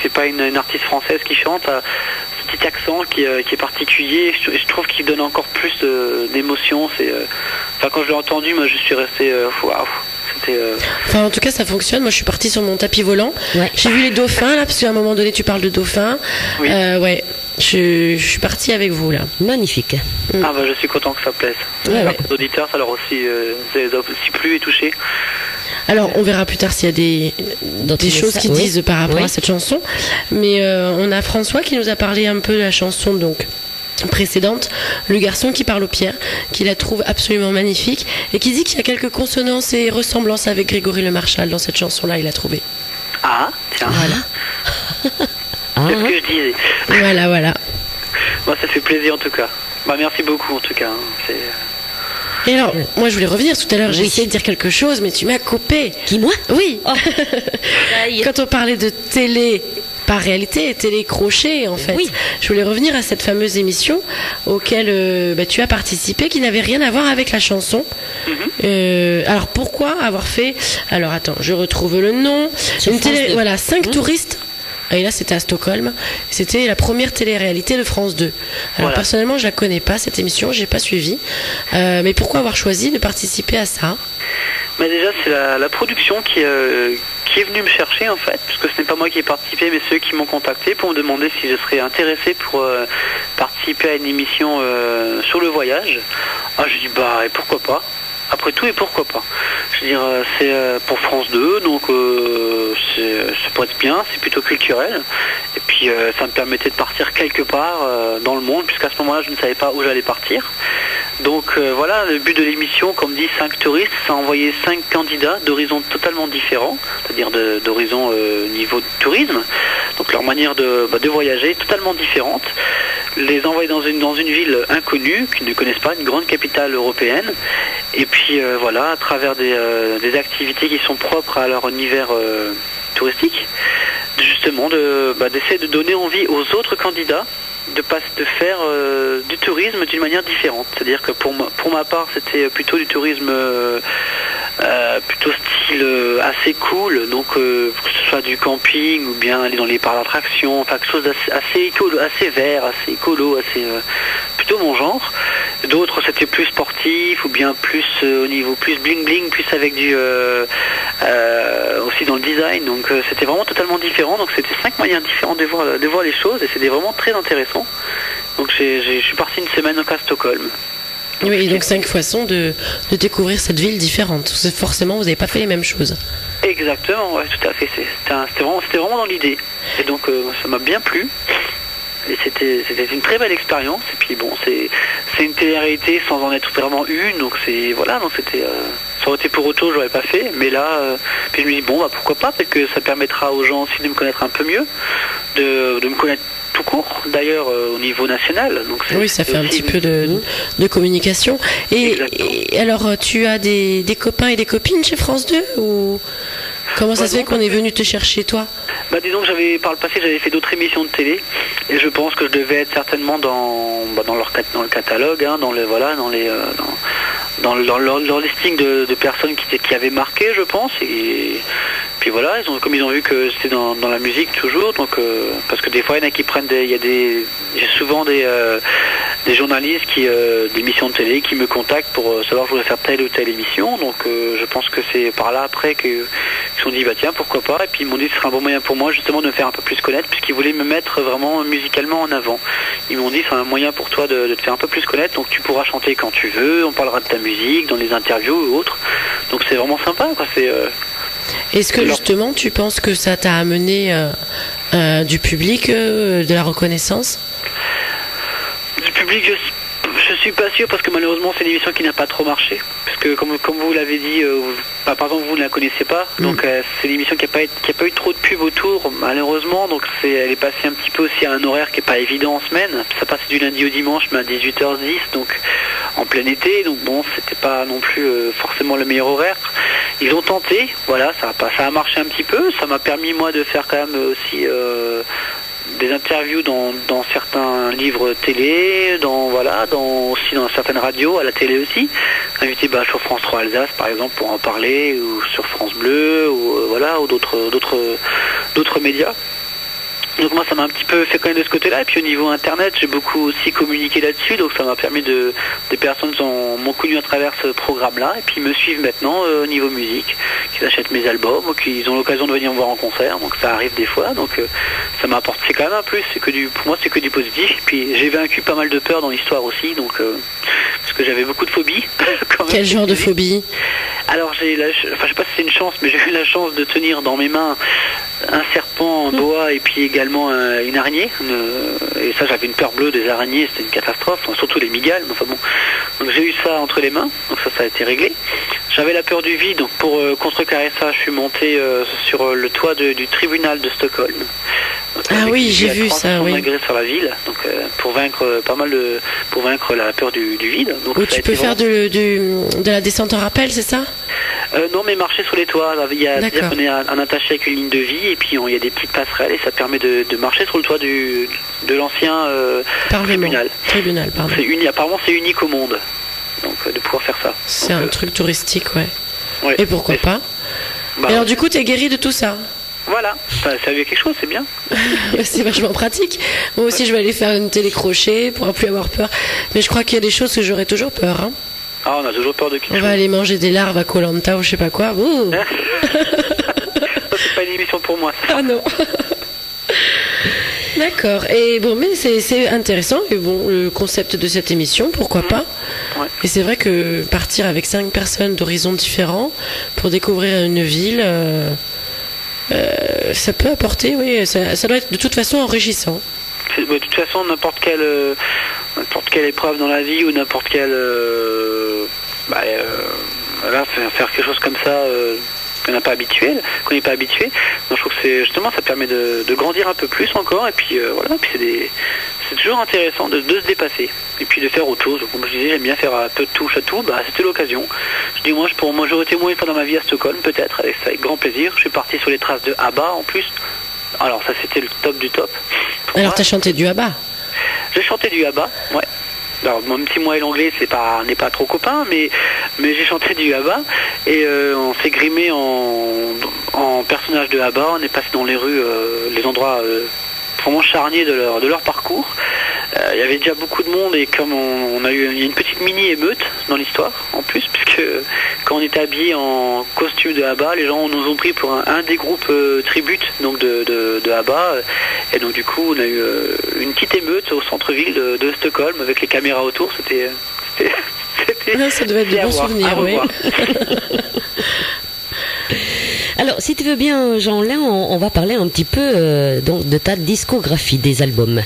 c'est pas une artiste française qui chante. Ce petit accent qui est particulier. Je trouve qu'il donne encore plus d'émotion. Quand je l'ai entendu, moi, je suis resté waouh. C'était. Enfin, en tout cas, ça fonctionne. Moi, je suis partie sur mon tapis volant. Ouais. J'ai vu les dauphins, là, parce qu'à un moment donné, tu parles de dauphins. Oui. Ouais. Je suis partie avec vous, là. Magnifique. Ah bah, je suis content que ça plaise. Ouais, J'espère ouais. que les auditeurs, ça leur aussi, ça les a aussi plu et touché. Alors, on verra plus tard s'il y a des choses qu'ils oui. disent par rapport Oui. à cette chanson. Mais on a François qui nous a parlé un peu de la chanson, donc précédente, Le garçon qui parle aux pierres, qui la trouve absolument magnifique et qui dit qu'il y a quelques consonances et ressemblances avec Grégory Le Marchal dans cette chanson-là, il a trouvé. Ah, tiens. Ah, C'est ce que je disais. Voilà. Moi, ça fait plaisir en tout cas. Bah, merci beaucoup en tout cas. Hein. C'est. Et alors, moi je voulais revenir tout à l'heure, j'ai Oui. essayé de dire quelque chose, mais tu m'as coupé. Qui, moi? Oui. Oh. Ça y est. Quand on parlait de télé, par réalité, télé-crochet, en fait. Oui. Je voulais revenir à cette fameuse émission auquel tu as participé, qui n'avait rien à voir avec la chanson. Alors, pourquoi avoir fait... Alors, attends, je retrouve le nom. Sur Une France télé... 2. Voilà, 5 touristes. Et là, c'était à Stockholm. C'était la première télé-réalité de France 2. Alors, Voilà. personnellement, je la connais pas, cette émission, j'ai pas suivi. Mais pourquoi avoir choisi de participer à ça? Mais déjà, c'est la production qui est venue me chercher en fait, parce que ce n'est pas moi qui ai participé, mais ceux qui m'ont contacté pour me demander si je serais intéressé pour participer à une émission sur le voyage. Ah, je dis bah et pourquoi pas. Après tout, et pourquoi pas. Je veux dire, c'est pour France 2, donc ça pourrait être bien, c'est plutôt culturel. Et puis ça me permettait de partir quelque part dans le monde, puisqu'à ce moment-là, je ne savais pas où j'allais partir. Donc voilà, le but de l'émission, comme dit 5 touristes, c'est envoyer 5 candidats d'horizons totalement différents, c'est-à-dire d'horizons niveau de tourisme. Donc leur manière de voyager est totalement différente. Les envoyer dans une ville inconnue, qu'ils ne connaissent pas, une grande capitale européenne. Et puis voilà, à travers des activités qui sont propres à leur univers touristique, justement d'essayer de donner envie aux autres candidats de faire du tourisme d'une manière différente. C'est-à-dire que pour ma part, c'était plutôt du tourisme plutôt style assez cool, donc que ce soit du camping ou bien aller dans les parcs d'attractions, enfin quelque chose assez écolo, assez vert, assez écolo, assez plutôt mon genre. D'autres c'était plus sportif ou bien plus au niveau plus bling bling, plus avec du aussi dans le design. Donc c'était vraiment totalement différent. Donc c'était 5 manières différentes de voir les choses et c'était vraiment très intéressant. Donc je suis parti une semaine à Stockholm. Oui, et donc 5 façons de découvrir cette ville différente. Forcément, vous n'avez pas fait les mêmes choses. Exactement, ouais, tout à fait. C'était vraiment dans l'idée. Et donc ça m'a bien plu. Et c'était une très belle expérience. Et puis bon, c'est une télé-réalité sans en être vraiment une. Donc c'était ça aurait été pour autre chose, j'aurais pas fait. Mais là, puis je me dis bon, bah pourquoi pas, peut-être que ça permettra aux gens aussi de me connaître un peu mieux, de me connaître tout court, d'ailleurs au niveau national. Donc oui, ça fait un petit peu de communication. Et alors, tu as des copains et des copines chez France 2 ou comment ça se fait qu'on est venu te chercher, toi? Bah disons que par le passé j'avais fait d'autres émissions de télé et je pense que je devais être certainement dans le catalogue, hein, dans leur listing de personnes qui avaient marqué, je pense. Et puis voilà, comme ils ont vu que c'était dans la musique toujours, donc parce que des fois il y en a qui prennent j'ai souvent des journalistes d'émissions de télé qui me contactent pour savoir que je voudrais faire telle ou telle émission. Donc je pense que c'est par là après qu'ils se sont dit bah tiens pourquoi pas, et puis ils m'ont dit que ce serait un bon moyen pour moi justement de me faire un peu plus connaître, puisqu'ils voulaient me mettre vraiment musicalement en avant. Ils m'ont dit c'est un moyen pour toi de te faire un peu plus connaître, donc tu pourras chanter quand tu veux, on parlera de ta musique dans les interviews ou autres, donc c'est vraiment sympa quoi. Est-ce que justement tu penses que ça t'a amené du public, de la reconnaissance? Du public, je suis pas sûr, parce que malheureusement c'est une émission qui n'a pas trop marché, parce que comme vous l'avez dit, par exemple vous ne la connaissez pas, donc c'est une émission qui a pas eu trop de pub autour malheureusement, donc elle est passée un petit peu aussi à un horaire qui est pas évident en semaine. Ça passait du lundi au dimanche mais à 18h10, donc en plein été, donc bon c'était pas non plus forcément le meilleur horaire. Ils ont tenté, voilà, ça a marché un petit peu, ça m'a permis moi de faire quand même aussi des interviews dans certains livres télé, aussi dans certaines radios, à la télé aussi, invité sur France 3 Alsace par exemple pour en parler, ou sur France Bleu, ou d'autres médias. Donc moi ça m'a un petit peu fait connaître de ce côté-là, et puis au niveau internet j'ai beaucoup aussi communiqué là-dessus, donc ça m'a permis des personnes m'ont connu à travers ce programme-là, et puis ils me suivent maintenant au niveau musique, qu'ils achètent mes albums, ou qu'ils ont l'occasion de venir me voir en concert, donc ça arrive des fois, donc ça m'apporte, c'est quand même un plus, pour moi c'est que du positif. Et puis j'ai vaincu pas mal de peur dans l'histoire aussi, donc parce que j'avais beaucoup de phobies. Quel genre de phobie? Alors je sais pas si c'est une chance, mais j'ai eu la chance de tenir dans mes mains un serpent en bois et puis également une araignée. Et ça, j'avais une peur bleue des araignées, c'était une catastrophe, surtout les mygales. Enfin bon, donc j'ai eu ça entre les mains, donc ça a été réglé. J'avais la peur du vide, donc pour contrecarrer ça, je suis monté sur le toit du tribunal de Stockholm. Ah oui, j'ai vu ça, oui. Degrés sur la ville, donc pour vaincre la peur du vide. Donc, où tu peux faire de la descente en rappel, c'est ça? Non, mais marcher sur les toits. C'est-à-dire qu'on est un attaché avec une ligne de vie, et puis il y a des petites passerelles, et ça permet de marcher sur le toit de l'ancien tribunal. Tribunal, pardon. Apparemment, c'est unique au monde, donc de pouvoir faire ça. C'est un truc touristique, ouais. Ouais. Et pourquoi pas? Et alors du coup, t'es guéri de tout ça? Voilà, ça a eu quelque chose, c'est bien. C'est vachement pratique. Moi aussi, je vais aller faire une télécrochet pour ne plus avoir peur. Mais je crois qu'il y a des choses que j'aurais toujours peur. Hein. Ah, on a toujours peur de quelque chose. On va aller manger des larves à Koh Lanta ou je sais pas quoi. Ouh. Ça, c'est pas une émission pour moi. Ça. Ah non. D'accord. Et bon, mais c'est intéressant. Et bon, le concept de cette émission, pourquoi pas. Ouais. Et c'est vrai que partir avec 5 personnes d'horizons différents pour découvrir une ville... ça peut apporter, oui, ça doit être de toute façon enrichissant. De toute façon, n'importe quelle épreuve dans la vie, ou n'importe quelle... faire quelque chose comme ça qu'on n'est pas habitué. Donc je trouve que justement ça permet de grandir un peu plus encore, et puis voilà, puis c'est toujours intéressant de se dépasser, et puis de faire autre chose. Comme je disais, j'aime bien faire un peu de touche à tout, c'était l'occasion. Je dis moi j'aurais été moins une fois dans ma vie à Stockholm, peut-être, avec grand plaisir. Je suis parti sur les traces de ABBA en plus. Alors ça c'était le top du top. Alors t'as chanté du ABBA? J'ai chanté du ABBA, ouais. Alors même si moi et l'anglais on n'est pas trop copains, mais j'ai chanté du ABBA, et on s'est grimé en personnage de ABBA. On est passé dans les rues, les endroits vraiment charniers de leur parcours. Il y avait déjà beaucoup de monde, et comme il y a une petite mini émeute dans l'histoire en plus, puisque quand on était habillés en costume de ABBA, les gens nous ont pris pour un des groupes tributes donc de ABBA, et donc du coup on a eu une petite émeute au centre-ville de Stockholm avec les caméras autour. C'était ça devait être de bons souvenirs, oui. Alors, si tu veux bien, Jean-Lin, on va parler un petit peu donc de ta discographie des albums.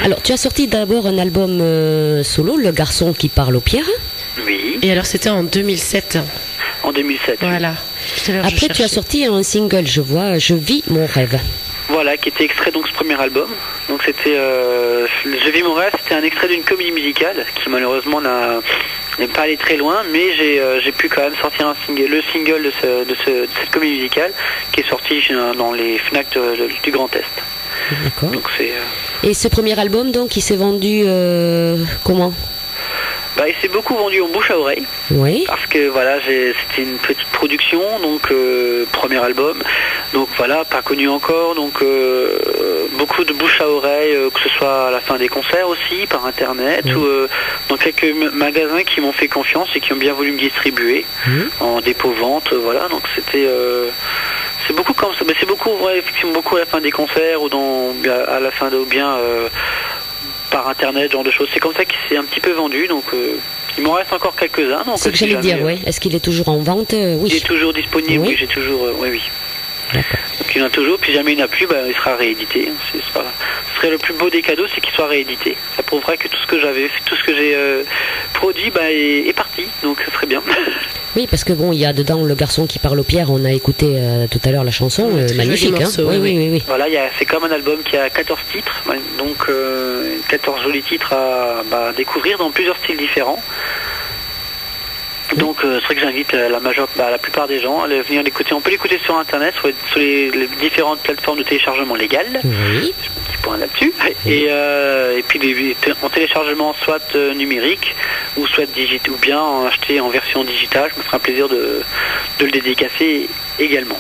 Alors, tu as sorti d'abord un album solo, Le garçon qui parle aux pierres. Oui, Et alors, c'était en 2007. en 2007. Voilà. Tout à l'heure, je Après, tu as cherchais. sorti un single, je vois, Je vis mon rêve. Voilà, qui était extrait donc ce premier album. Donc c'était Je vis mon rêve, c'était un extrait d'une comédie musicale qui malheureusement n'est pas allé très loin, mais j'ai pu quand même sortir le single de cette comédie musicale qui est sorti dans les Fnac du Grand Est. D'accord. Donc c'est Et ce premier album, donc, il s'est vendu comment? il s'est beaucoup vendu en bouche à oreille. Oui. Parce que voilà, c'était une petite production, donc premier album, donc voilà, pas connu encore, donc beaucoup de bouche à oreille, que ce soit à la fin des concerts aussi, par internet, ou dans quelques magasins qui m'ont fait confiance et qui ont bien voulu me distribuer en dépôt-vente, voilà, donc c'était... c'est beaucoup comme ça, mais c'est beaucoup, ouais, effectivement, beaucoup à la fin des concerts ou à la fin ou bien par internet, ce genre de choses. C'est comme ça qu'il s'est un petit peu vendu, donc il m'en reste encore quelques-uns. Donc C'est ce que si j'allais dire, jamais, oui. Est-ce qu'il est toujours en vente? Oui. il est toujours disponible, Oui. oui, j'ai toujours, oui. D'accord. Donc il y en a toujours, puis jamais il n'y en a plus, il sera réédité. Ce serait le plus beau des cadeaux, c'est qu'il soit réédité. Ça prouvera que tout ce que j'ai produit est parti, donc ça serait bien. Oui, parce que bon, il y a dedans Le garçon qui parle aux pierres. On a écouté tout à l'heure la chanson, Très magnifique. joli morceau, oui, oui, oui, oui. Voilà, c'est comme un album qui a 14 titres, donc 14 jolis titres à découvrir dans plusieurs styles différents. Donc c'est vrai que j'invite la plupart des gens à venir l'écouter. On peut l'écouter sur internet, sur les différentes plateformes de téléchargement légales. Oui. Petit point là-dessus. Et puis en téléchargement soit numérique ou soit digital, ou bien en acheter en version digitale. Je me ferai un plaisir de le dédicacer également.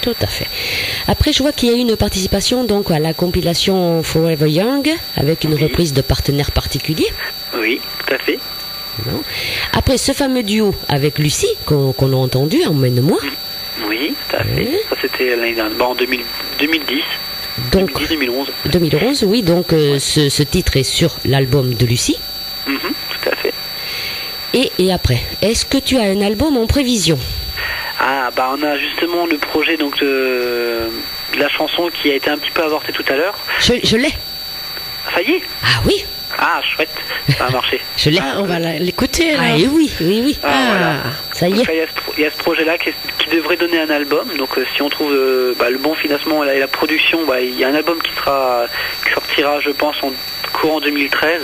Tout à fait. Après, je vois qu'il y a eu une participation donc à la compilation Forever Young avec une reprise de partenaires particuliers. Oui, tout à fait. Non. Après, ce fameux duo avec Lucie qu'on a entendu, Emmène-moi. Oui, tout à fait. Ça c'était l'année dernière, en 2010. Donc 2010-2011. 2011, oui. Donc ce titre est sur l'album de Lucie. Tout à fait. Et après, est-ce que tu as un album en prévision? On a justement le projet donc de la chanson qui a été un petit peu avortée tout à l'heure. Je l'ai. Ça y est. Ah oui, Chouette, ça a marché. je l'ai. Ah, on va l'écouter, là. Ah, et oui, oui, oui. Voilà. Ça y Donc est. là, il y a ce projet-là qui devrait donner un album. Donc si on trouve le bon financement et la production, il y a un album qui sortira, je pense, en courant 2013.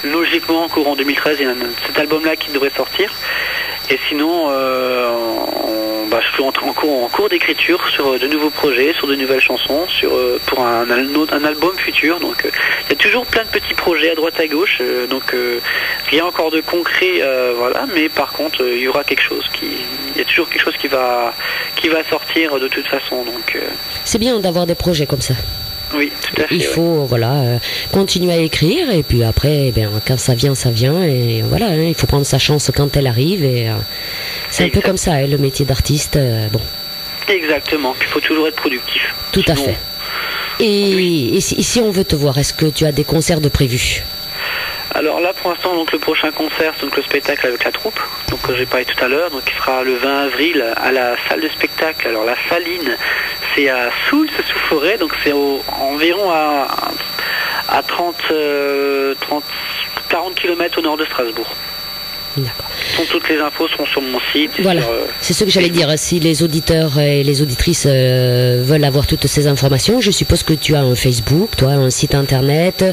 Logiquement, en courant 2013, il y a cet album-là qui devrait sortir. Et sinon, je suis en cours d'écriture sur de nouveaux projets, sur de nouvelles chansons, pour un album futur. Donc il y a toujours plein de petits projets à droite à gauche. Rien encore de concret, voilà. Mais par contre, il y aura quelque chose il y a toujours quelque chose qui va sortir de toute façon. Donc C'est bien d'avoir des projets comme ça. oui, tout à fait. Il faut continuer à écrire et puis après, quand ça vient et voilà, il faut prendre sa chance quand elle arrive et c'est un peu comme ça, le métier d'artiste. Bon. Exactement. Puis il faut toujours être productif. Tout à Sinon- fait. Et si on veut te voir, est-ce que tu as des concerts de prévus? Alors là, pour l'instant, donc le prochain concert, c'est donc le spectacle avec la troupe, donc j'ai parlé tout à l'heure, donc il sera le 20 avril à la salle de spectacle. Alors la Saline, c'est à Soultz sous Forêt, donc c'est environ à 40 km au nord de Strasbourg. D'accord. Toutes les infos sont sur mon site. Voilà, c'est ce que j'allais dire. Si les auditeurs et les auditrices veulent avoir toutes ces informations, je suppose que tu as un Facebook, toi, un site internet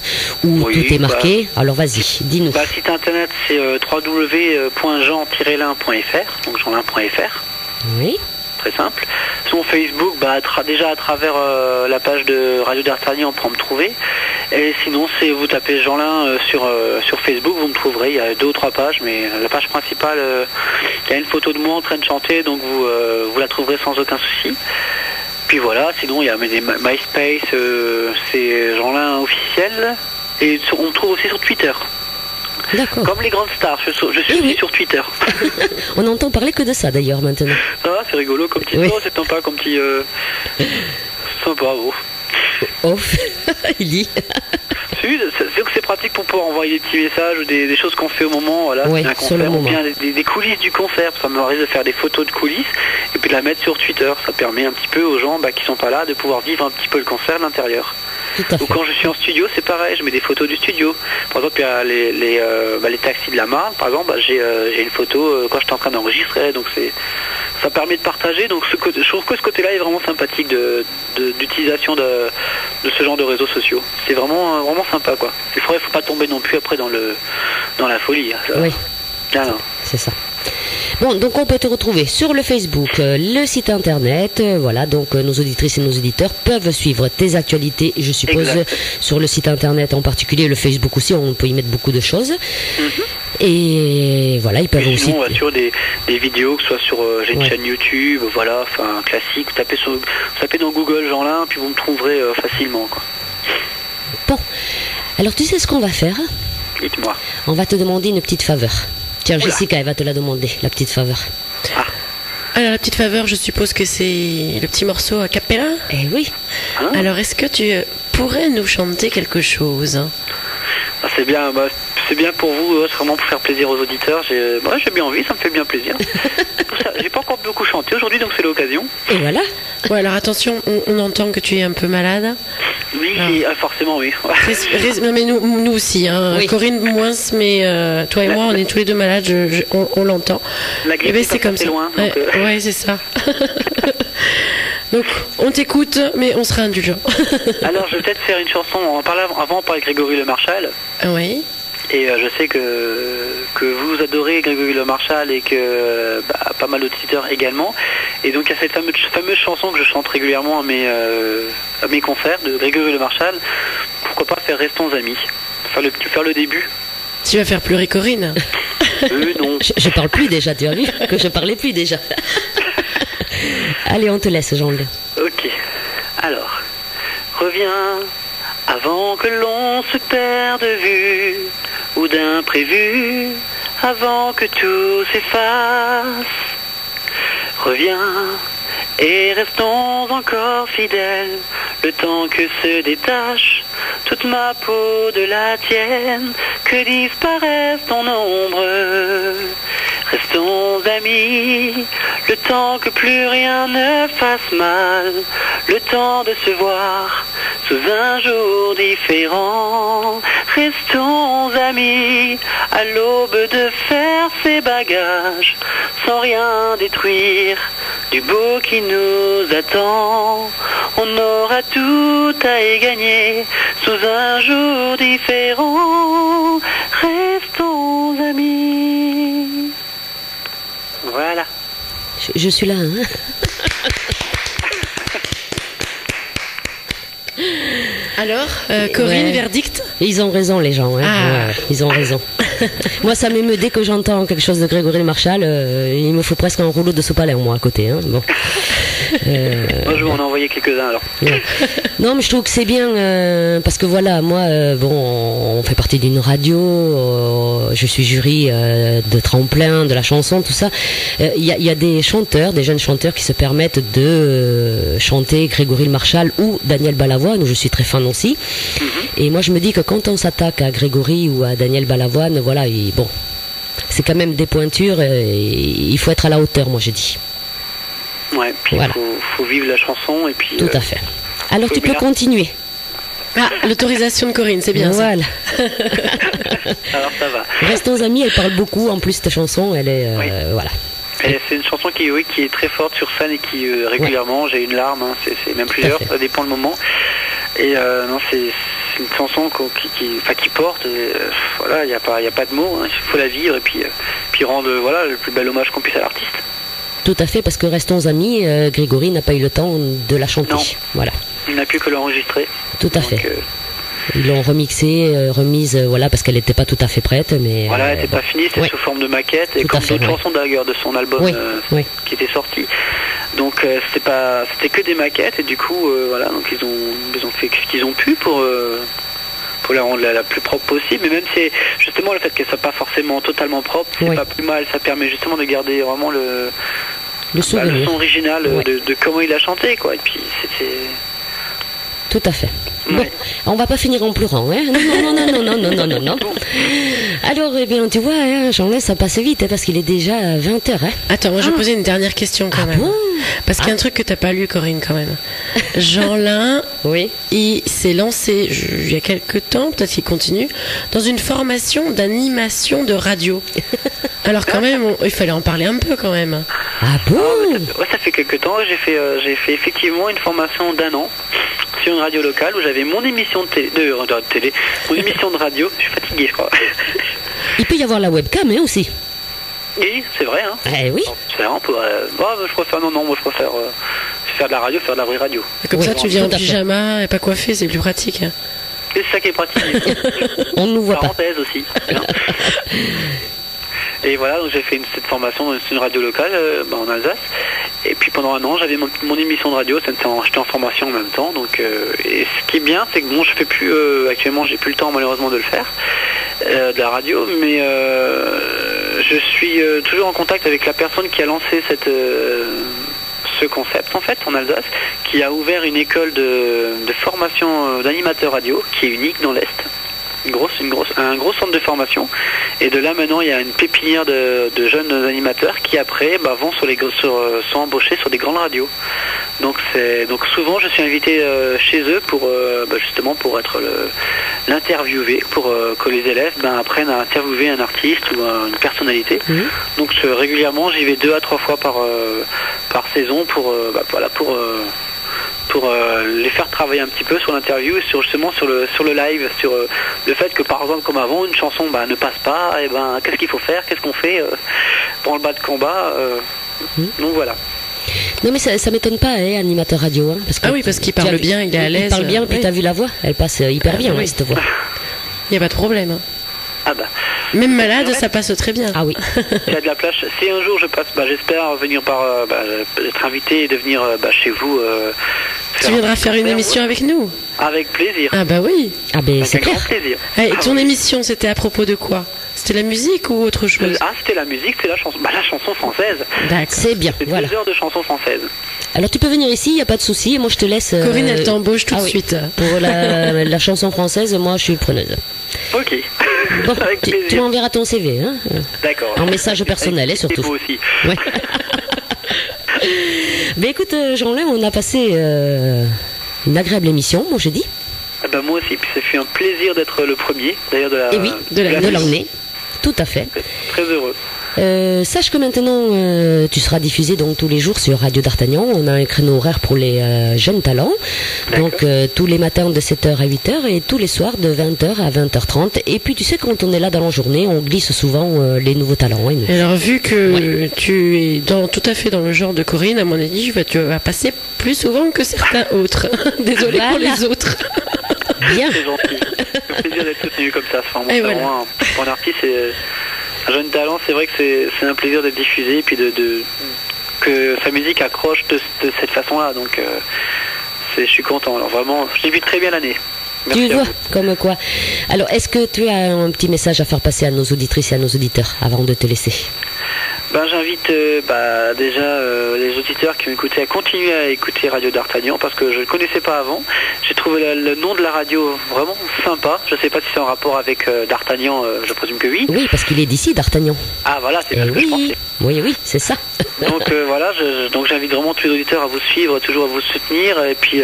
où Oui, tout est marqué. Alors vas-y, dis-nous. Site internet, c'est www.jean-lin.fr, donc jeanlin.fr. Oui. Très simple. Sur Facebook, déjà à travers la page de Radio d'Artagnan, on pourra me trouver. Et sinon, vous tapez Jean-Lin sur Facebook, vous me trouverez. Il y a 2 ou 3 pages, mais la page principale, il y a une photo de moi en train de chanter, donc vous la trouverez sans aucun souci. Puis voilà, sinon il y a MySpace, c'est Jean-Lin officiel. Et on me trouve aussi sur Twitter. D'accord. Comme les grandes stars, je suis Eh oui. aussi sur Twitter. On n'entend parler que de ça d'ailleurs maintenant. Ça va, c'est rigolo comme petit... Oui. Oh, c'est sympa comme petit... Sympa, bon. Off, il dit. reçu. C'est pratique pour pouvoir envoyer des petits messages ou des choses qu'on fait au moment, voilà, Ouais, d'un sur le concert, ou moment. bien des coulisses du concert. Ça m'arrive de faire des photos de coulisses et puis de la mettre sur Twitter. Ça permet un petit peu aux gens qui sont pas là de pouvoir vivre un petit peu le concert de l'intérieur. Tout à Ou fait. quand je suis en studio, c'est pareil, je mets des photos du studio. Par exemple, il y a les taxis de la Marne, par exemple, j'ai une photo quand j'étais en train d'enregistrer, donc ça permet de partager. Donc je trouve que ce côté-là est vraiment sympathique d'utilisation de ce genre de réseaux sociaux. C'est vraiment sympa, quoi. C'est vrai, il faut pas tomber non plus après dans la folie. Hein, ça. Oui, Ah, non. c'est ça. Bon, donc on peut te retrouver sur le Facebook, le site internet, voilà, donc nos auditrices et nos auditeurs peuvent suivre tes actualités, je suppose, Exact. sur le site internet en particulier, le Facebook aussi, on peut y mettre beaucoup de choses. Et voilà, ils peuvent Et aussi... sinon, on va sur des vidéos, que ce soit sur j'ai une Ouais. chaîne YouTube, voilà, enfin classique. Vous tapez dans Google Jeanlin, puis vous me trouverez facilement, quoi. Bon, alors tu sais ce qu'on va faire? Dites-moi. On va te demander une petite faveur. Tiens, Oula. Jessica, elle va te la demander, la petite faveur. Alors la petite faveur, je suppose que c'est le petit morceau a cappella. Eh oui, Alors est-ce que tu pourrais nous chanter quelque chose? Ah, c'est bien pour vous, c'est vraiment pour faire plaisir aux auditeurs. J'ai bien envie, ça me fait bien plaisir. Pour ça, j'ai pas encore beaucoup chanté aujourd'hui, donc c'est l'occasion. et voilà. Ouais, alors attention, on entend que tu es un peu malade. Oui, forcément, oui. Non, mais nous aussi, hein. Oui. Corinne moins, mais toi et moi, on est tous les deux malades, on l'entend. La grippe Eh ben, est c'est pas comme ça. passée loin, donc, Ouais, c'est ça. Donc, on t'écoute, mais on sera indulgent. Alors, je vais peut-être faire une chanson. Avant, on parlait de Grégory Le Marchal. Oui. Et je sais que vous adorez Grégory Le Marchal et que pas mal d'auditeurs également. Et donc il y a cette fameuse chanson que je chante régulièrement à mes concerts de Grégory Le Marchal. Pourquoi pas faire Restons amis, faire le début. Tu vas faire pleurer Corinne. Non. Je parle plus déjà, tu as vu que je parlais plus déjà. Allez, on te laisse, Jean-Luc. Ok. Alors, reviens avant que l'on se perde de vue ou d'imprévu, avant que tout s'efface. Reviens et restons encore fidèles, le temps que se détache toute ma peau de la tienne, que disparaisse ton ombre. Restons amis, le temps que plus rien ne fasse mal, le temps de se voir sous un jour différent. Restons amis, à l'aube de faire ses bagages, sans rien détruire du beau qui nous attend. On aura tout à y gagner sous un jour différent. Restons amis. Voilà. Je suis là, hein. Alors, Corinne, Ouais. verdict? Ils ont raison, les gens. Hein. Ah. Ouais, ils ont raison. Moi, ça m'émeut dès que j'entends quelque chose de Grégory Le Marchal. Il me faut presque un rouleau de sopalin, moi, à côté. Hein. Bon. Moi, je vais en envoyer quelques-uns alors. Ouais. Non, mais je trouve que c'est bien parce que voilà, moi, bon, on fait partie d'une radio, je suis jury de tremplin, de la chanson, tout ça. Il y a des chanteurs, des jeunes chanteurs qui se permettent de chanter Grégory Le Marchal ou Daniel Balavoine, où je suis très fan aussi. Et moi, je me dis que quand on s'attaque à Grégory ou à Daniel Balavoine, voilà, bon, c'est quand même des pointures. Il faut être à la hauteur, moi, je dis. Ouais, puis Voilà. faut vivre la chanson et puis. Tout à fait. Alors, tu peux bien. continuer. Ah, l'autorisation de Corinne, c'est bien ça. Voilà. Alors ça va. Restons amis, elle parle beaucoup. En plus, cette chanson, elle est. Oui. Voilà. Et c'est une chanson qui est très forte sur scène et qui régulièrement, j'ai une larme, hein, c'est même plusieurs, fait. ça dépend le moment. Et non, c'est une chanson qui porte. Voilà, il y a pas de mots. Hein, il faut la vivre et puis rendre voilà le plus bel hommage qu'on puisse à l'artiste. Tout à fait, parce que Restons amis, Grégory n'a pas eu le temps de la chanter. Non. Voilà. Il n'a plus que l'enregistrer. Tout à Donc, fait. Ils l'ont remixée, remise, voilà, parce qu'elle n'était pas tout à fait prête, mais. Voilà, elle n'était bon. pas finie, c'était Ouais. sous forme de maquette et Tout à comme fait, d'autres ouais. chansons d'ailleurs de son album Oui, oui. qui était sorti. Donc c'était que des maquettes et du coup voilà, donc ils ont fait ce qu'ils ont pu pour la rendre la plus propre possible. Mais même si justement le fait qu'elle soit pas forcément totalement propre, c'est Oui. pas plus mal. Ça permet justement de garder vraiment Le le souvenir. son original Ouais. de comment il a chanté quoi. Et puis c'était Tout à fait. Bon, Ouais. on va pas finir en pleurant, hein. Non. Alors, eh bien, tu vois, hein, Jean-Lin, ça passe vite, hein, parce qu'il est déjà 20h, hein. Attends, moi je vais poser une dernière question quand même. bon Parce qu'il y a un truc que t'as pas lu, Corinne, quand même. Jean-Lin, Oui. il s'est lancé il y a quelques temps, peut-être qu'il continue, dans une formation d'animation de radio. Alors quand même, il fallait en parler un peu quand même. Ah bon? Ouais, ça fait quelques temps. J'ai fait effectivement une formation d'1 an sur une radio locale où j'avais mon émission de télé, mon émission de radio. Je suis fatigué, je crois. Il peut y avoir la webcam, hein, aussi. Oui, c'est vrai, hein. Eh oui. C'est vrai, on pourrait. Je préfère. Non, moi je préfère faire de la radio, faire de la vraie radio. Comme Oui, ça, tu viens en tout à fait. pyjama et pas coiffé, c'est plus pratique. Et c'est ça qui est pratique. On ne nous voit pas. Parenthèse aussi. Et voilà, donc j'ai fait cette formation dans une radio locale en Alsace. Et puis pendant 1 an, j'avais mon émission de radio. J'étais en formation en même temps. Donc, et ce qui est bien, c'est que bon, je fais plus. Actuellement, j'ai plus le temps malheureusement de le faire de la radio, mais je suis toujours en contact avec la personne qui a lancé ce concept en fait en Alsace, qui a ouvert une école de formation d'animateur radio qui est unique dans l'Est. Un gros centre de formation, et de là maintenant il y a une pépinière de jeunes animateurs qui après sont embauchés sur des grandes radios. Donc souvent je suis invité chez eux pour justement pour être l'interviewé, pour que les élèves apprennent à interviewer un artiste ou une personnalité. Donc régulièrement j'y vais 2 à 3 fois par saison pour les faire travailler un petit peu sur l'interview et justement sur le live, sur le fait que par exemple comme avant une chanson ne passe pas, et qu'est-ce qu'il faut faire, qu'est-ce qu'on fait pour le bas de combat, donc voilà. Non, mais ça m'étonne pas, hein, animateur radio, hein, parce que Ah oui, parce qu'il parle tu as- bien, il est à l'aise. Il parle bien, puis Oui. t'as vu la voix, elle passe hyper bien, oui. hein, cette voix. Il n'y a pas de problème. Ah bah, Même malade, Ouais. ça passe très bien. Ah oui. il y a de la place. Si un jour je passe, j'espère venir être invité et de venir chez vous. Tu viendras faire une émission avec nous. Avec plaisir. Ah bah oui. Ah ben c'est Avec grand clair. plaisir. Et ton oui. émission, c'était à propos de quoi? C'était la musique ou autre chose? C'était la musique, c'était la chanson française. D'accord. C'est bien, C'est voilà. 2 heures de chansons françaises. Alors tu peux venir ici, il n'y a pas de souci, et moi je te laisse... Corinne, elle t'embauche tout de oui. suite. Pour la chanson française, moi je suis preneuse. Ok. Bon, Avec tu plaisir. m'enverras ton CV, hein. D'accord. En message personnel, Avec- surtout. et vous aussi. Ouais. Mais écoute, Jean-Lin, on a passé une agréable émission, moi je dis. Moi aussi, puis ça fait un plaisir d'être le premier, d'ailleurs Et oui, de l'année. Tout à fait. Très heureux. Sache que maintenant tu seras diffusé donc tous les jours sur Radio d'Artagnan. On a un créneau horaire pour les jeunes talents. Donc tous les matins de 7h à 8h et tous les soirs de 20h à 20h30. Et puis tu sais, quand on est là dans la journée, on glisse souvent les nouveaux talents. Hein, nous. Et alors, vu que tu es tout à fait dans le genre de Corinne, à mon avis, tu vas passer plus souvent que certains autres. Désolée pour Voilà. les autres. Bien. C'est gentil. C'est un plaisir d'être soutenu comme ça. Enfin, Et bon, voilà. vraiment, pour un artiste, c'est un jeune talent. C'est vrai que c'est un plaisir d'être diffusé et puis que sa musique accroche de cette façon-là. Donc, je suis content. Alors vraiment, je débute très bien l'année. Merci Tu à vois, vous. comme quoi. Alors, est-ce que tu as un petit message à faire passer à nos auditrices et à nos auditeurs avant de te laisser? J'invite déjà les auditeurs qui ont écouté à continuer à écouter Radio d'Artagnan parce que je ne connaissais pas avant. J'ai trouvé le nom de la radio vraiment sympa. Je ne sais pas si c'est en rapport avec d'Artagnan, je présume que oui. Oui, parce qu'il est d'ici, d'Artagnan. Ah voilà, c'est bien ce que je pensais. Oui, c'est ça. Donc voilà, donc j'invite vraiment tous les auditeurs à vous suivre, toujours à vous soutenir, et puis